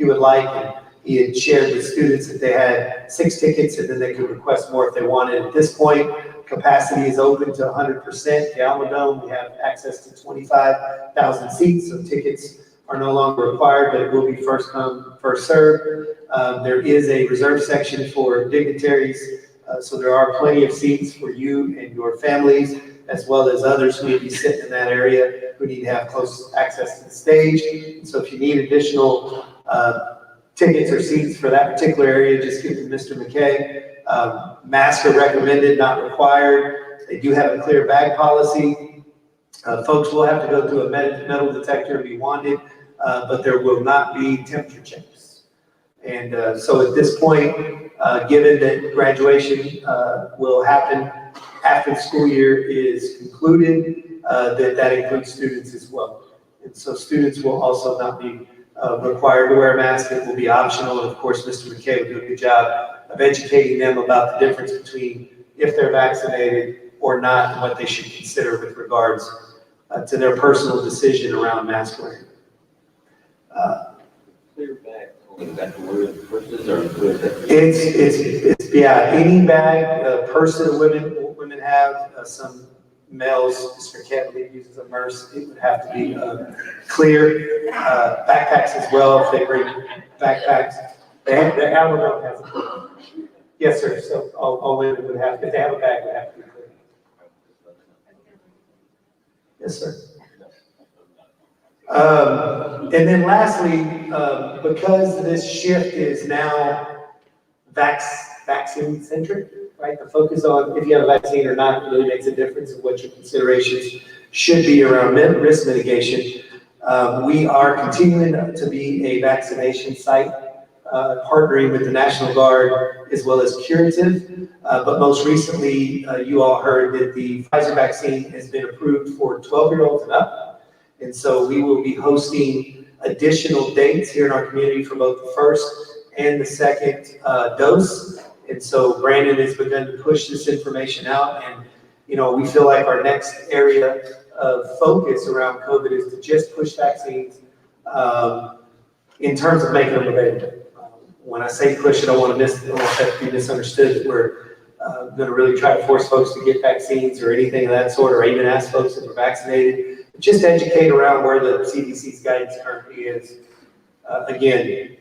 would like, and he had shared with students that they had 6 tickets and then they could request more if they wanted. At this point, capacity is open to 100%. The Alamo Dome, we have access to 25,000 seats, so tickets are no longer required, but it will be first come, first served. There is a reserve section for dignitaries, so there are plenty of seats for you and your families, as well as others who may be sitting in that area who need to have close access to the stage. So if you need additional tickets or seats for that particular area, just give them Mr. McKay. Masks are recommended, not required. They do have a clear bag policy. Folks will have to go through a metal detector if you want it, but there will not be temperature checks. And so at this point, given that graduation will happen after the school year is concluded, that includes students as well. And so students will also not be required to wear a mask. It will be optional. And of course, Mr. McKay will do a good job of educating them about the difference between if they're vaccinated or not, and what they should consider with regards to their personal decision around mask wearing. Clear bag, is that the word versus, or is that? It's yeah, any bag, person, women have, some males, Mr. Catley uses a MERS, it would have to be clear. Backpacks as well, if they bring backpacks. The Alamo Dome has a yes, sir, so all women would have, if they have a bag, would have to be clear. Yes, sir. And then lastly, because this shift is now vaccine-centric, right? The focus on if you have a vaccine or not really makes a difference in what your considerations should be around risk mitigation. We are continuing to be a vaccination site, partnering with the National Guard as well as Curative. But most recently, you all heard that the Pfizer vaccine has been approved for 12-year-olds and up. And so we will be hosting additional dates here in our community for both the first and the second dose. And so Brandon has begun to push this information out. And, you know, we feel like our next area of focus around COVID is to just push vaccines in terms of making them available. When I say push it, I don't want that to be misunderstood that we're going to really try to force folks to get vaccines or anything of that sort, or even ask folks if they're vaccinated. just educate around where the CDC's guidance currently is, again,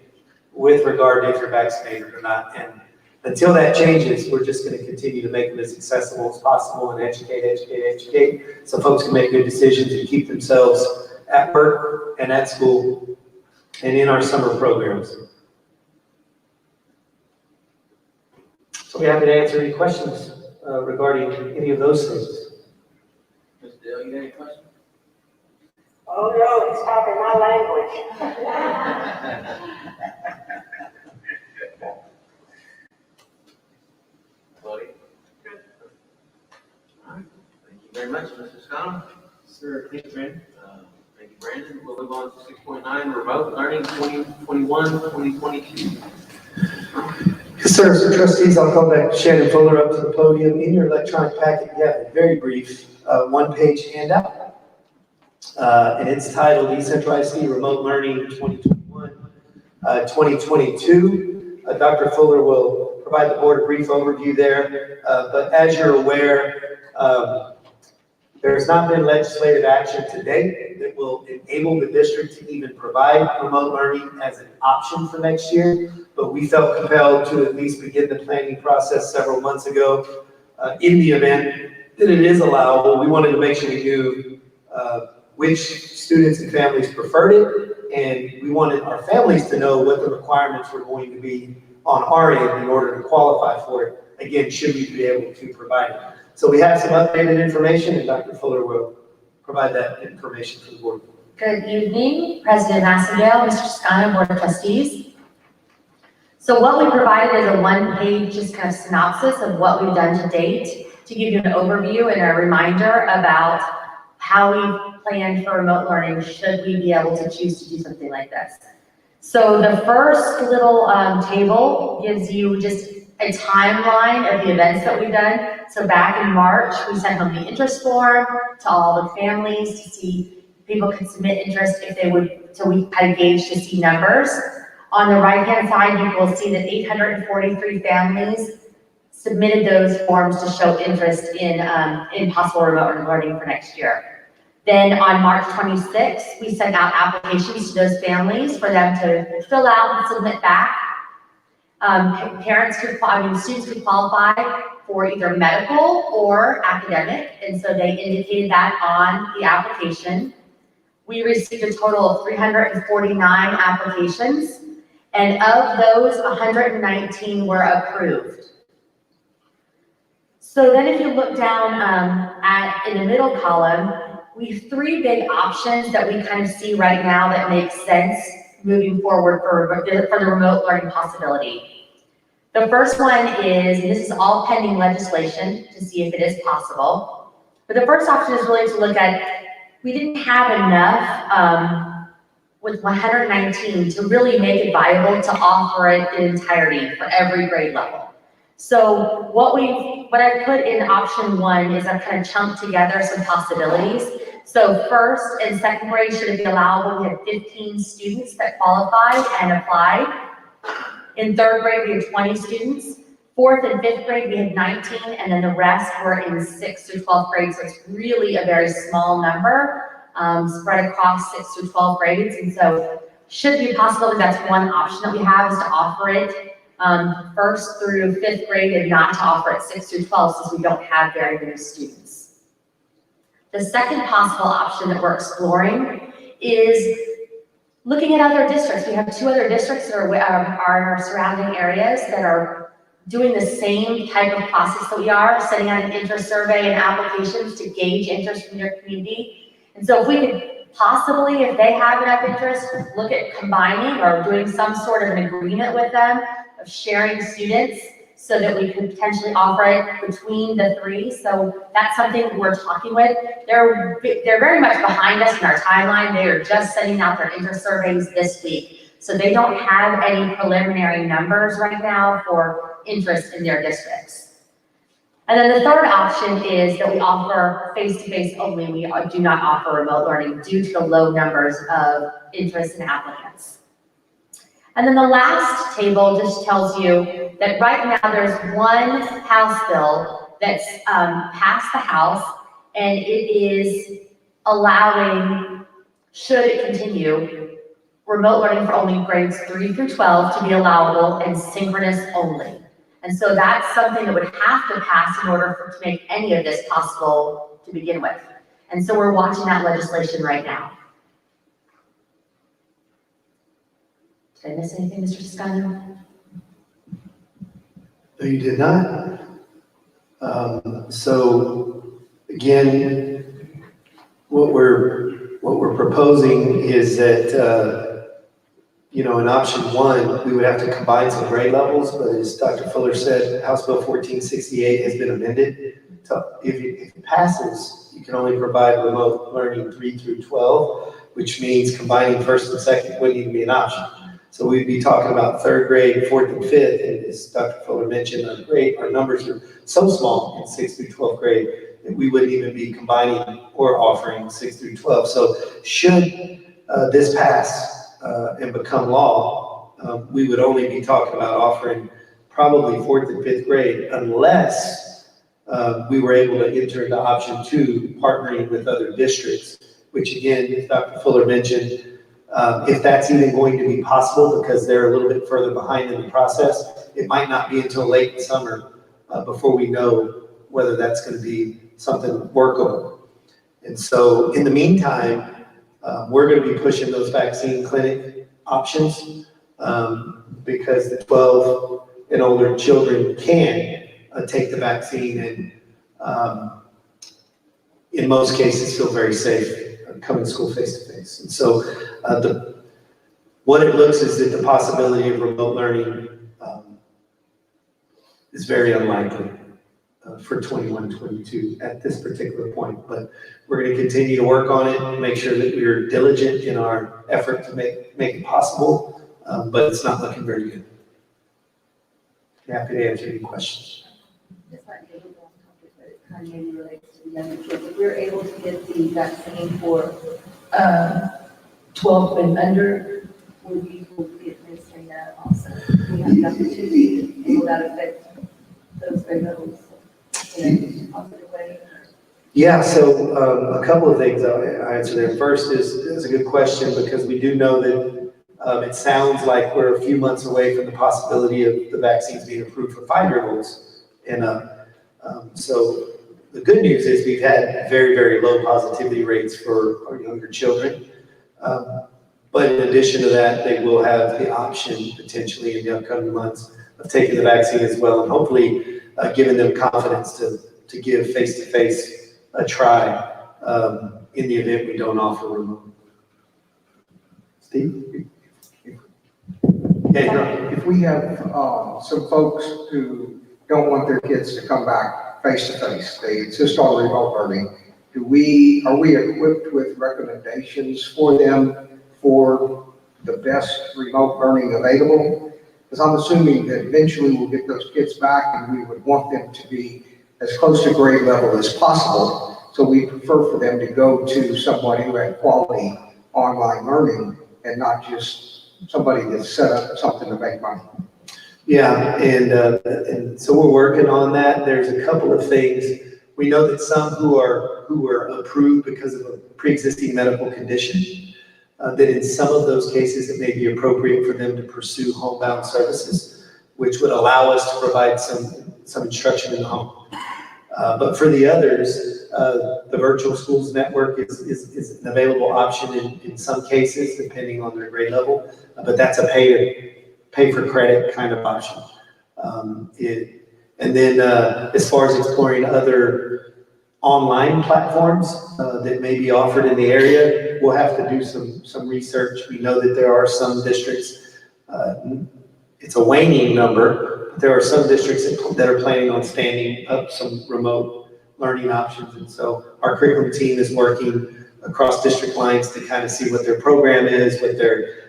with regard to if you're vaccinated or not. And until that changes, we're just going to continue to make them as accessible as possible and educate, so folks can make good decisions and keep themselves at work and at school and in our summer programs. So we happy to answer any questions regarding any of those things. Mr. Dale, you got any questions? Oh, no, it's talking my language. Buddy? All right, thank you very much, Mr. Scott. Sir, thank you, Brandon. Thank you, Brandon. We'll move on to 6.9, remote learning 2021-2022. Yes, sir. So trustees, I'll call back Shannon Fuller up to the podium. In your electronic packet, you have a very brief one-page handout. And it's titled ECISD Remote Learning 2021-2022. Dr. Fuller will provide the board a brief overview there. But as you're aware, there's not been legislative action to date that will enable the district to even provide remote learning as an option for next year. But we felt compelled to at least begin the planning process several months ago. In the event that it is allowable, we wanted to make sure we knew which students and families preferred it, and we wanted our families to know what the requirements were going to be on our end in order to qualify for it. Again, should we be able to provide it. So we have some updated information, and Dr. Fuller will provide that information to the board. Good evening, President Massengale, Mr. Scott, Board of Trustees. So what we provided is a one-page just kind of synopsis of what we've done to date to give you an overview and a reminder about how we plan for remote learning should we be able to choose to do something like this. So the first little table gives you just a timeline of the events that we've done. So back in March, we sent home the interest form to all the families to see if people could submit interest if they would, so we had a gauge to see numbers. On the right-hand side, you will see that 843 families submitted those forms to show interest in possible remote learning for next year. Then on March 26th, we sent out applications to those families for them to fill out and submit back. Students could qualify for either medical or academic, and so they indicated that on the application. We received a total of 349 applications, and of those, 119 were approved. So then if you look down in the middle column, we have three big options that we kind of see right now that make sense moving forward for the remote learning possibility. The first one is, and this is all pending legislation to see if it is possible, but the first option is really to look at, we didn't have enough with 119 to really make it viable to offer it in entirety for every grade level. So what I put in option one is I've kind of chunked together some possibilities. So first and second grade, should it be allowable? We had 15 students that qualified and applied. In third grade, we had 20 students. Fourth and fifth grade, we had 19, and then the rest were in 6th through 12th grade. So it's really a very small number spread across 6th through 12th grades. And so should be possible, that's one option that we have, is to offer it first through fifth grade and not to offer it 6th through 12th, since we don't have very many students. The second possible option that we're exploring is looking at other districts. We have 2 other districts that are in our surrounding areas that are doing the same type of process that we are, sending out an interest survey and applications to gauge interest from your community. And so if we could possibly, if they have enough interest, look at combining or doing some sort of an agreement with them of sharing students so that we could potentially offer it between the 3. So that's something we're talking with. They're very much behind us in our timeline. They are just sending out their interest surveys this week. So they don't have any preliminary numbers right now for interest in their districts. And then the third option is that we offer face-to-face only. We do not offer remote learning due to the low numbers of interest in applicants. And then the last table just tells you that right now there's one House bill that's passed the House, and it is allowing, should it continue, remote learning for only grades 3 through 12 to be allowable and synchronous only. And so that's something that would have to pass in order to make any of this possible to begin with. And so we're watching that legislation right now. Did I miss anything, Mr. Toscano? No, you did not. So again, what we're proposing is that, in option one, we would have to combine some grade levels, but as Dr. Fuller said, House Bill 1468 has been amended. So if it passes, you can only provide remote learning 3 through 12, which means combining first and second wouldn't even be an option. So we'd be talking about third grade, fourth and fifth, and as Dr. Fuller mentioned, our numbers are so small in 6th through 12th grade that we wouldn't even be combining or offering 6 through 12. So should this pass and become law, we would only be talking about offering probably 4th and 5th grade unless we were able to enter into option 2, partnering with other districts, which again, as Dr. Fuller mentioned, if that's even going to be possible because they're a little bit further behind in the process, it might not be until late summer before we know whether that's going to be something workable. And so in the meantime, we're going to be pushing those vaccine clinic options because the 12 and older children can take the vaccine and in most cases feel very safe coming to school face to face. And so what it looks is that the possibility of remote learning is very unlikely for 21, 22 at this particular point. But we're going to continue to work on it and make sure that we're diligent in our effort to make it possible, but it's not looking very good. Happy to answer any questions. This might be a little off topic, but it kind of maybe relates to the younger kids. If we're able to get the vaccine for 12 and under, would we be administering that also? We have the opportunity, and will that affect those grade levels in a positive way? Yeah, so a couple of things I'll answer there. First is a good question because we do know that it sounds like we're a few months away from the possibility of the vaccines being approved for 5-year-olds. And so the good news is we've had very, very low positivity rates for our younger children. But in addition to that, they will have the option potentially in the upcoming months of taking the vaccine as well, and hopefully giving them confidence to give face-to-face a try in the event we don't offer remote. Steve? Yeah, if we have some folks who don't want their kids to come back face-to-face, they insist on remote learning, are we equipped with recommendations for them for the best remote learning available? Because I'm assuming that eventually we'll get those kids back and we would want them to be as close to grade level as possible. So we prefer for them to go to somebody who had quality online learning and not just somebody that set up something to make money. Yeah, and so we're working on that. There's a couple of things. We know that some who are approved because of a pre-existing medical condition, that in some of those cases it may be appropriate for them to pursue homebound services, which would allow us to provide some instruction in the home. But for the others, the virtual schools network is an available option in some cases, depending on their grade level, but that's a pay for credit kind of option. And then as far as exploring other online platforms that may be offered in the area, we'll have to do some research. We know that there are some districts, it's a waning number, but there are some districts that are planning on standing up some remote learning options. And so our curriculum team is working across district lines to kind of see what their program is, what their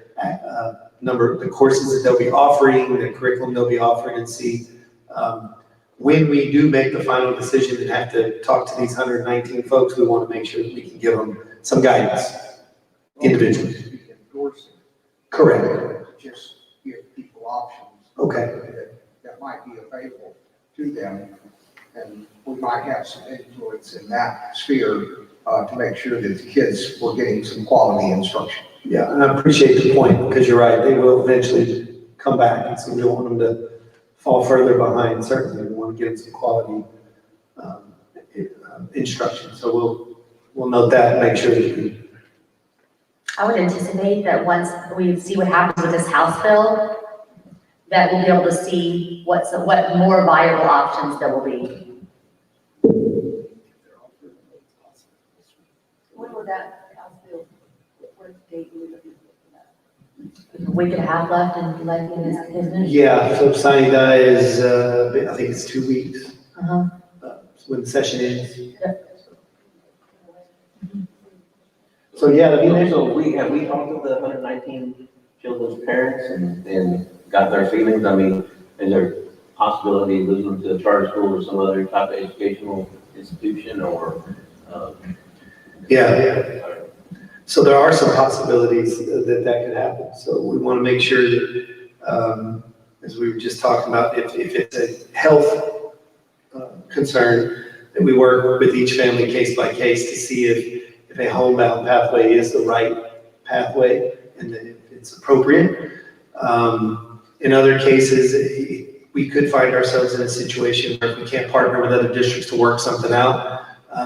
the courses that they'll be offering, the curriculum they'll be offering, and see when we do make the final decision and have to talk to these 119 folks, we want to make sure that we can give them some guidance individually. Correct. Just give people options. Okay. That might be available to them, and we might have some influence in that sphere to make sure that the kids were getting some quality instruction. Yeah, and I appreciate the point, because you're right, they will eventually come back, and so we don't want them to fall further behind. Certainly, we want to give them some quality instruction, so we'll note that and make sure that we. I would anticipate that once we see what happens with this House bill, that we'll be able to see what more viable options there will be. When will that House bill, what date will we look at? A week and a half left and like in this business. Yeah, so signing day is, I think it's 2 weeks. Uh-huh. When the session ends. So, yeah, I mean, So have we talked to the 119 children's parents and got their feelings? I mean, is there a possibility of losing them to a charter school or some other type of educational institution or? Yeah. So there are some possibilities that could happen. So we want to make sure that, as we were just talking about, if it's a health concern, that we work with each family case by case to see if a homebound pathway is the right pathway and that if it's appropriate. In other cases, we could find ourselves in a situation where if we can't partner with other districts to work something out,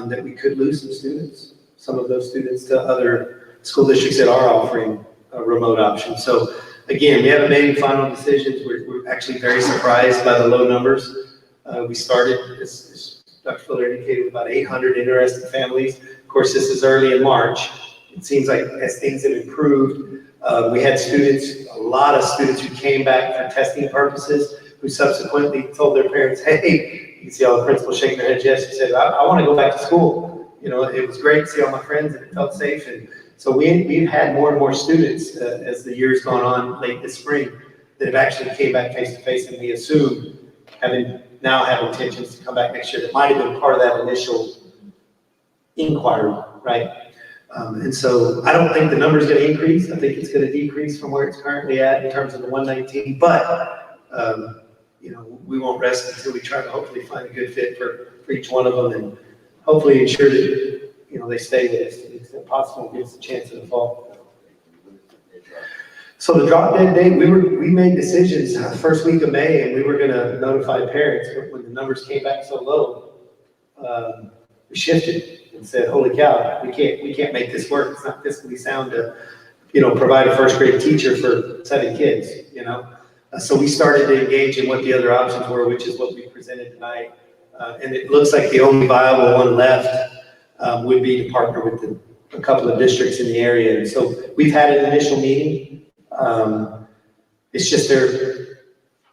that we could lose some students, some of those students to other school districts that are offering a remote option. So again, we haven't made any final decisions. We're actually very surprised by the low numbers. We started, as Dr. Fuller indicated, with about 800 interested families. Of course, this is early in March. It seems like as things have improved, we had students, a lot of students who came back for testing purposes, who subsequently told their parents, hey, you can see all the principals shaking their heads yes. She said, I want to go back to school. You know, it was great to see all my friends and it felt safe. And so we've had more and more students as the year's gone on late this spring that have actually came back face to face, and we assume now have intentions to come back next year. That might have been part of that initial inquiry, right? And so I don't think the number's going to increase. I think it's going to decrease from where it's currently at in terms of the 119. But you know, we won't rest until we try to hopefully find a good fit for each one of them, and hopefully ensure that they stay with us to the extent possible and give us a chance in the fall. So the drop dead date, we made decisions first week of May, and we were going to notify parents, but when the numbers came back so low, we shifted and said, holy cow, we can't make this work. It's not fiscally sound to, provide a first grade teacher for 7 kids, So we started to engage in what the other options were, which is what we presented tonight. And it looks like the only viable one left would be to partner with a couple of districts in the area. And so we've had an initial meeting. It's just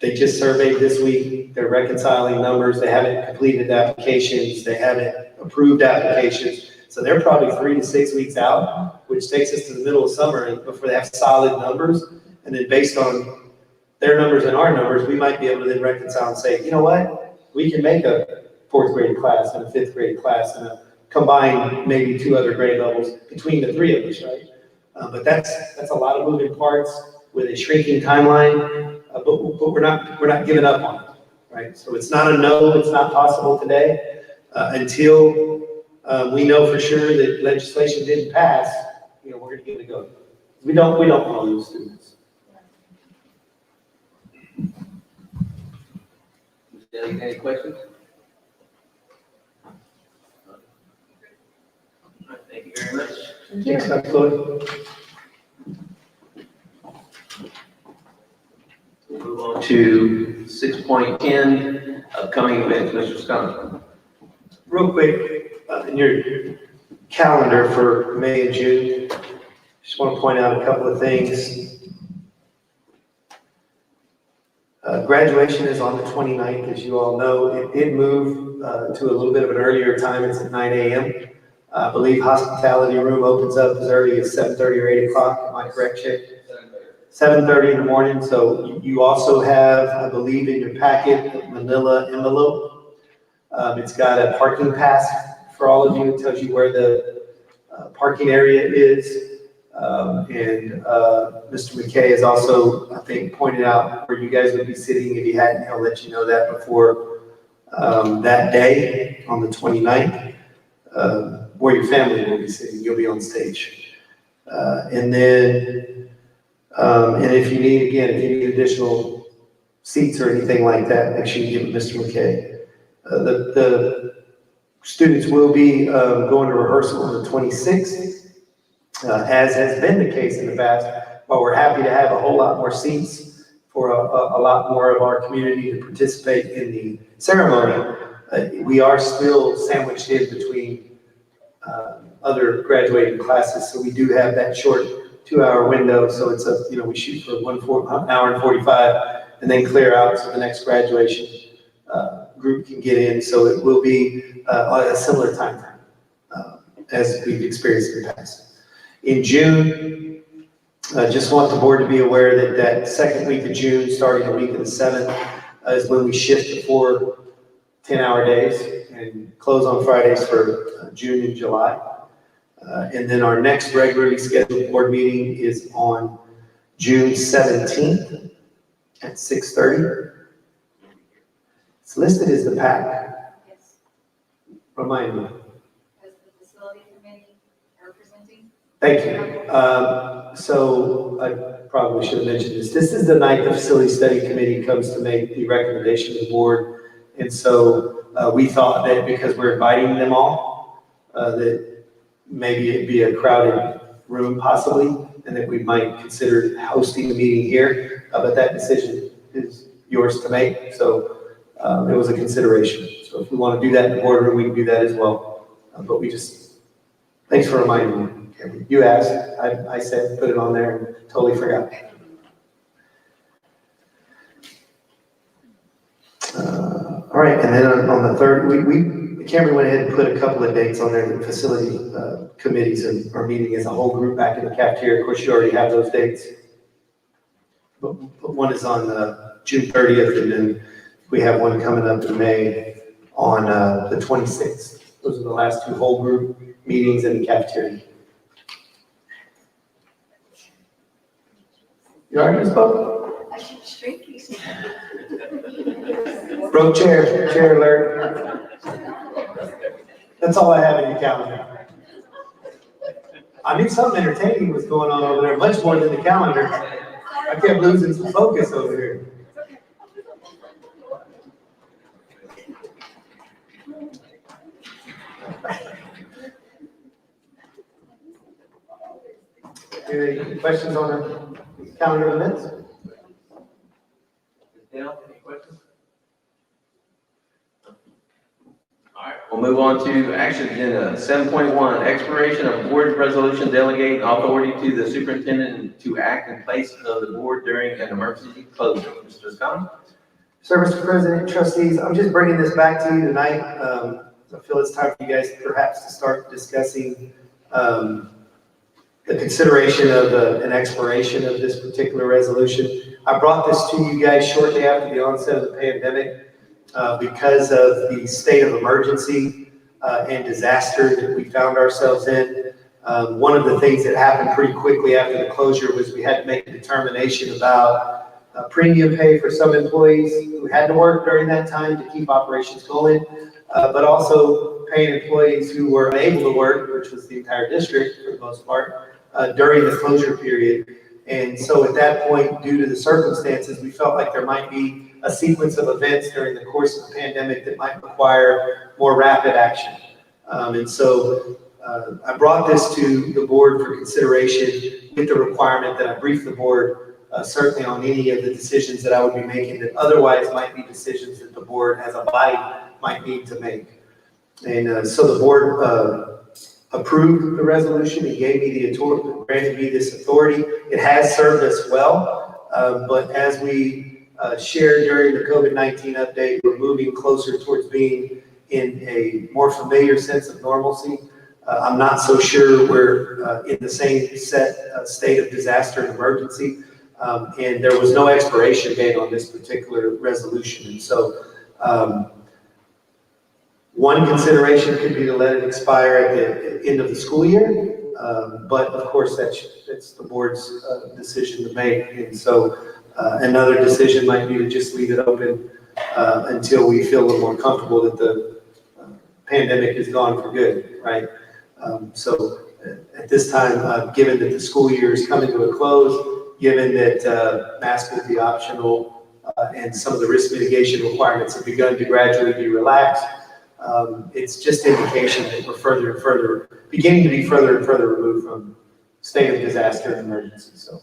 they just surveyed this week. They're reconciling numbers. They haven't completed applications. They haven't approved applications. So they're probably 3 to 6 weeks out, which takes us to the middle of summer before they have solid numbers. And then based on their numbers and our numbers, we might be able to then reconcile and say, you know what? We can make a 4th grade class and a 5th grade class and combine maybe 2 other grade levels between the 3 of us, right? But that's a lot of moving parts with a shrinking timeline, but we're not giving up on it, right? So it's not a no, it's not possible today until we know for sure that legislation didn't pass. We're going to give it a go. We don't want to lose students. Any questions? Thank you very much. Thanks, Dr. Floyd. We'll move on to 6.10, upcoming events. Mr. Scott. Real quick, in your calendar for May and June, just want to point out a couple of things. Graduation is on the 29th, as you all know. It did move to a little bit of an earlier time. It's at 9 a.m. I believe hospitality room opens up as early as 7:30 or 8 o'clock. Am I correct, Chick? 7:30 in the morning. So you also have, I believe, in your packet, a manila envelope. It's got a parking pass for all of you. It tells you where the parking area is. And Mr. McKay has also, I think, pointed out where you guys would be sitting. If you hadn't, he'll let you know that before that day on the 29th. where your family will be sitting. You'll be on stage. And then, and if you need, again, if you need additional seats or anything like that, make sure you give it Mr. McKay. The students will be going to rehearsal on the 26th, as has been the case in the past, but we're happy to have a whole lot more seats for a lot more of our community to participate in the ceremony. We are still sandwiched in between other graduating classes, so we do have that short 2-hour window. So it's we shoot for an hour and 45, and then clear out so the next graduation group can get in. So it will be a similar time frame as we've experienced in the past. In June, I just want the board to be aware that that second week of June, starting the week of the 7th, is when we shift to 4 10-hour days and close on Fridays for June and July. And then our next regularly scheduled board meeting is on June 17th at 6:30. It's listed as the PAC. Yes. Remind me. As the facility committee representing. Thank you. So I probably should have mentioned this. This is the night the Facility Study Committee comes to make the recommendation to the board. And so we thought that because we're inviting them all, that maybe it'd be a crowded room possibly, and that we might consider hosting the meeting here. But that decision is yours to make. So it was a consideration. So if we want to do that in the boardroom, we can do that as well. But we just, thanks for reminding me. You asked, I said, put it on there and totally forgot. All right, and then on the third, Cameron went ahead and put a couple of dates on there. The facility committees are meeting as a whole group back in the cafeteria. Of course, you already have those dates. But one is on June 30th, and then we have one coming up in May on the 26th. Those are the last 2 whole group meetings in the cafeteria. You all right, Ms. Bo? I should shrink you. Broke chair alert. That's all I have in your calendar. I knew something entertaining was going on over there, much more than the calendar. I kept losing some focus over here. Any questions on the calendar events? Dale, any questions? All right, we'll move on to action agenda 7.1, expiration of board resolution delegating authority to the superintendent to act in place of the board during an emergency closure. Mr. Scott? Sir, Mr. President, trustees, I'm just bringing this back to you tonight. I feel it's time for you guys perhaps to start discussing the consideration of an expiration of this particular resolution. I brought this to you guys shortly after the onset of the pandemic because of the state of emergency and disaster that we found ourselves in. One of the things that happened pretty quickly after the closure was we had to make a determination about premium pay for some employees who had to work during that time to keep operations going, but also paying employees who were unable to work, which was the entire district for the most part, during the closure period. And so at that point, due to the circumstances, we felt like there might be a sequence of events during the course of the pandemic that might require more rapid action. And so I brought this to the board for consideration with the requirement that I brief the board certainly on any of the decisions that I would be making that otherwise might be decisions that the board as a body might need to make. And so the board approved the resolution and gave me the authority, granted me this authority. It has served us well, but as we shared during the COVID-19 update, we're moving closer towards being in a more familiar sense of normalcy. I'm not so sure we're in the same state of disaster and emergency, and there was no expiration date on this particular resolution. And so one consideration could be to let it expire at the end of the school year, but of course that's the board's decision to make. And so another decision might be to just leave it open until we feel a little more comfortable that the pandemic is gone for good, right? At this time, given that the school year is coming to a close, given that masks will be optional, and some of the risk mitigation requirements have begun to gradually be relaxed, it's just indication that we're beginning to be further and further removed from state of disaster and emergency. So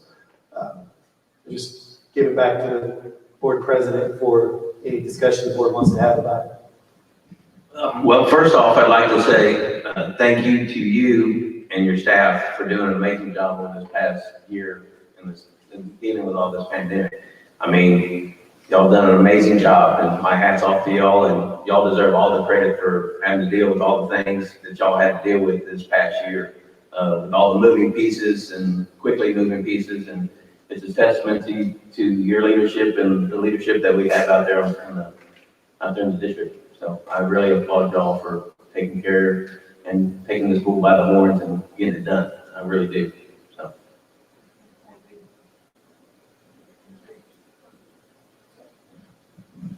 just give it back to the board president for any discussion the board wants to have about it. Well, first off, I'd like to say thank you to you and your staff for doing an amazing job over this past year in dealing with all this pandemic. I mean, y'all done an amazing job, and my hat's off to y'all, and y'all deserve all the credit for having to deal with all the things that y'all had to deal with this past year, with all the moving pieces and quickly moving pieces, and it's a testament to your leadership and the leadership that we have out there in the district. So I really applaud y'all for taking care and taking this bull by the horns and getting it done. I really do. So.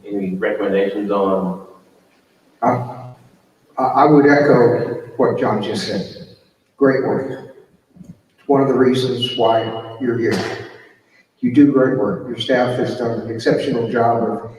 Any recommendations on? I would echo what John just said. Great work. It's one of the reasons why you're here. You do great work. Your staff has done an exceptional job of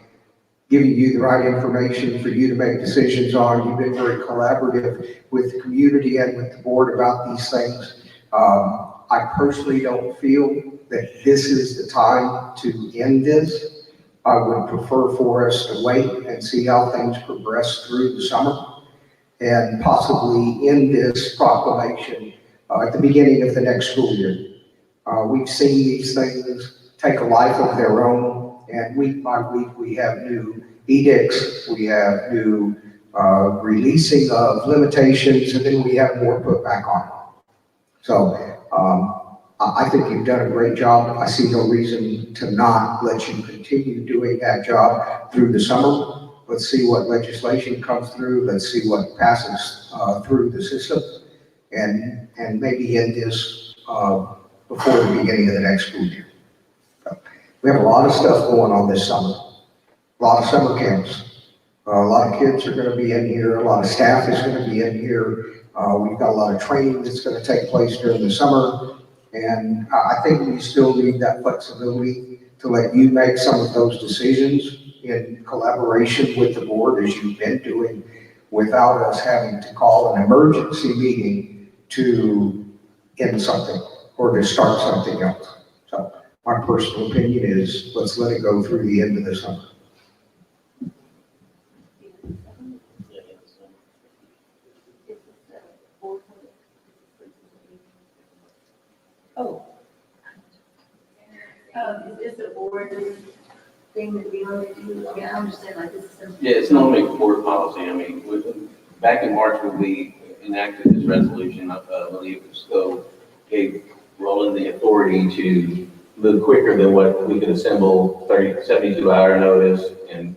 giving you the right information for you to make decisions on. You've been very collaborative with the community and with the board about these things. I personally don't feel that this is the time to end this. I would prefer for us to wait and see how things progress through the summer and possibly end this proclamation at the beginning of the next school year. We've seen these things take a life of their own, and week by week we have new edicts, we have new releasing of limitations, and then we have more put back on. So I think you've done a great job. I see no reason to not let you continue doing that job through the summer. Let's see what legislation comes through. Let's see what passes through the system, and maybe end this before the beginning of the next school year. We have a lot of stuff going on this summer. A lot of summer camps. A lot of kids are going to be in here. A lot of staff is going to be in here. We've got a lot of training that's going to take place during the summer. And I think we still need that flexibility to let you make some of those decisions in collaboration with the board, as you've been doing, without us having to call an emergency meeting to end something or to start something else. So my personal opinion is let's let it go through the end of the summer. Oh. Is this a board thing that we only do? I mean, I understand like this is something. Yeah, it's normally board policy. I mean, back in March when we enacted this resolution, I believe it was gave Roland the authority to move quicker than what we could assemble 72-hour notice and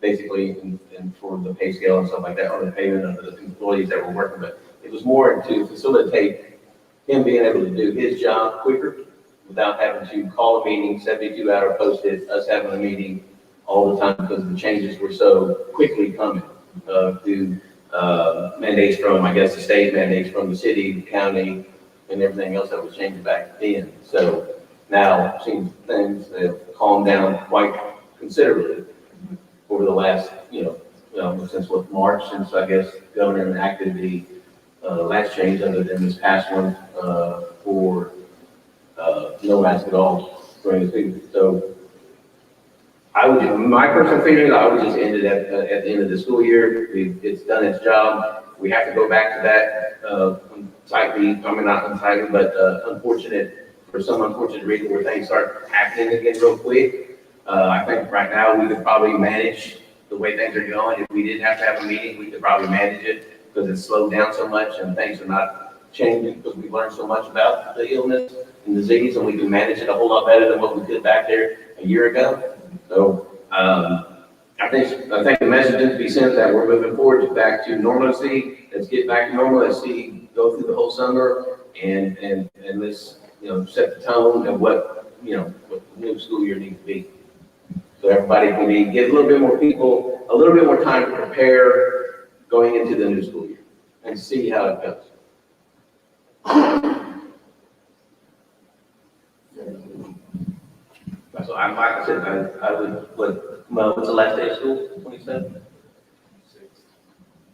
basically and for the pay scale and stuff like that, or the payment of the employees that were working. But it was more to facilitate him being able to do his job quicker without having to call a meeting, 72-hour posted, us having a meeting all the time because the changes were so quickly coming through mandates from, I guess, the state, mandates from the city, the county, and everything else that was changing back then. So now it seems things have calmed down quite considerably over the last, since March, since I guess the governor enacted the last change other than this past one for no mask at all during the season. So my personal feeling, I would just end it at the end of the school year. It's done its job. We have to go back to that for some unfortunate reason where things start happening again real quick. I think right now we could probably manage the way things are going. If we didn't have to have a meeting, we could probably manage it because it's slowed down so much and things are not changing because we learned so much about the illness and disease, and we can manage it a whole lot better than what we did back there a year ago. So I think the message needs to be sent that we're moving forward back to normalcy. Let's get back to normal. Let's go through the whole summer and let's set the tone of what the new school year needs to be. So everybody can give a little bit more people a little bit more time to prepare going into the new school year and see how it goes. So I'm, like I said, I would, what's the last day of school? 27th?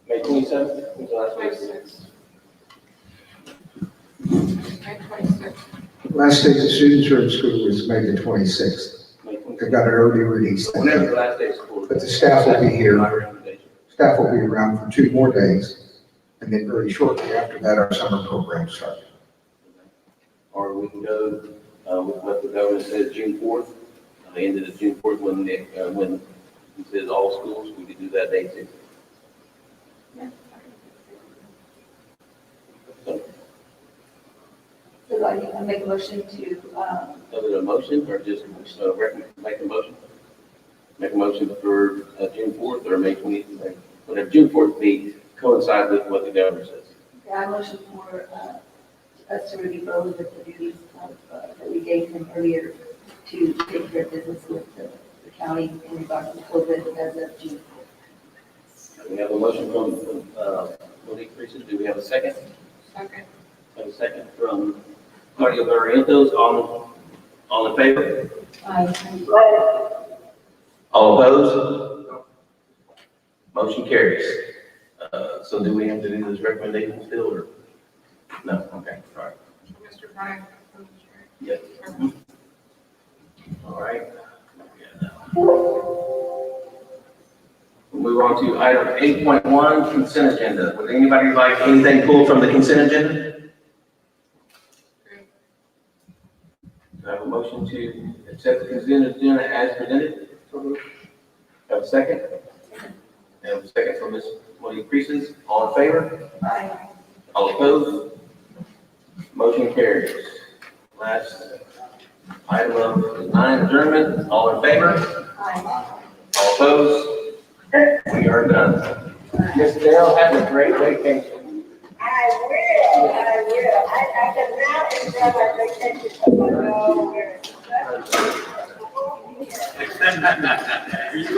May 27th? When's the last day of school? May 26th. Last day the students are in school is May the 26th. May 26th. They've got an early release. Whenever the last day of school. But the staff will be here. My recommendation. Staff will be around for 2 more days, and then very shortly after that, our summer program starts. Or we can go, with what the governor says, June 4th, the end of the June 4th, when he says all schools, we could do that day too. So I make a motion to, Is it a motion or just, make a motion? Make a motion for, June 4th or May 20th, whatever, June 4th be coincide with what the governor says. I motion for, us to review both of the duties that we gave him earlier to take care of business with the county in regards to COVID as of June. We have a motion from, Monique Reeses. Do we have a second? Second. Have a second from Claudia Barrientos. All in favor? All opposed? Motion carries. So do we have to do this recommendation still, or? No, okay, all right. Mr. Bryan. Yes. All right. We'll move on to item 8.1, consent agenda. Would anybody like anything pulled from the consent agenda? Do I have a motion to accept the consent agenda as presented? Have a second? Have a second from Ms. Monique Reeses. All in favor? Aye. All opposed? Motion carries. Last item of 9, adjournment. All in favor? Aye. All opposed? We are done. Ms. Dale, have a great vacation. I will. I can now enjoy my vacation. Oh, where it's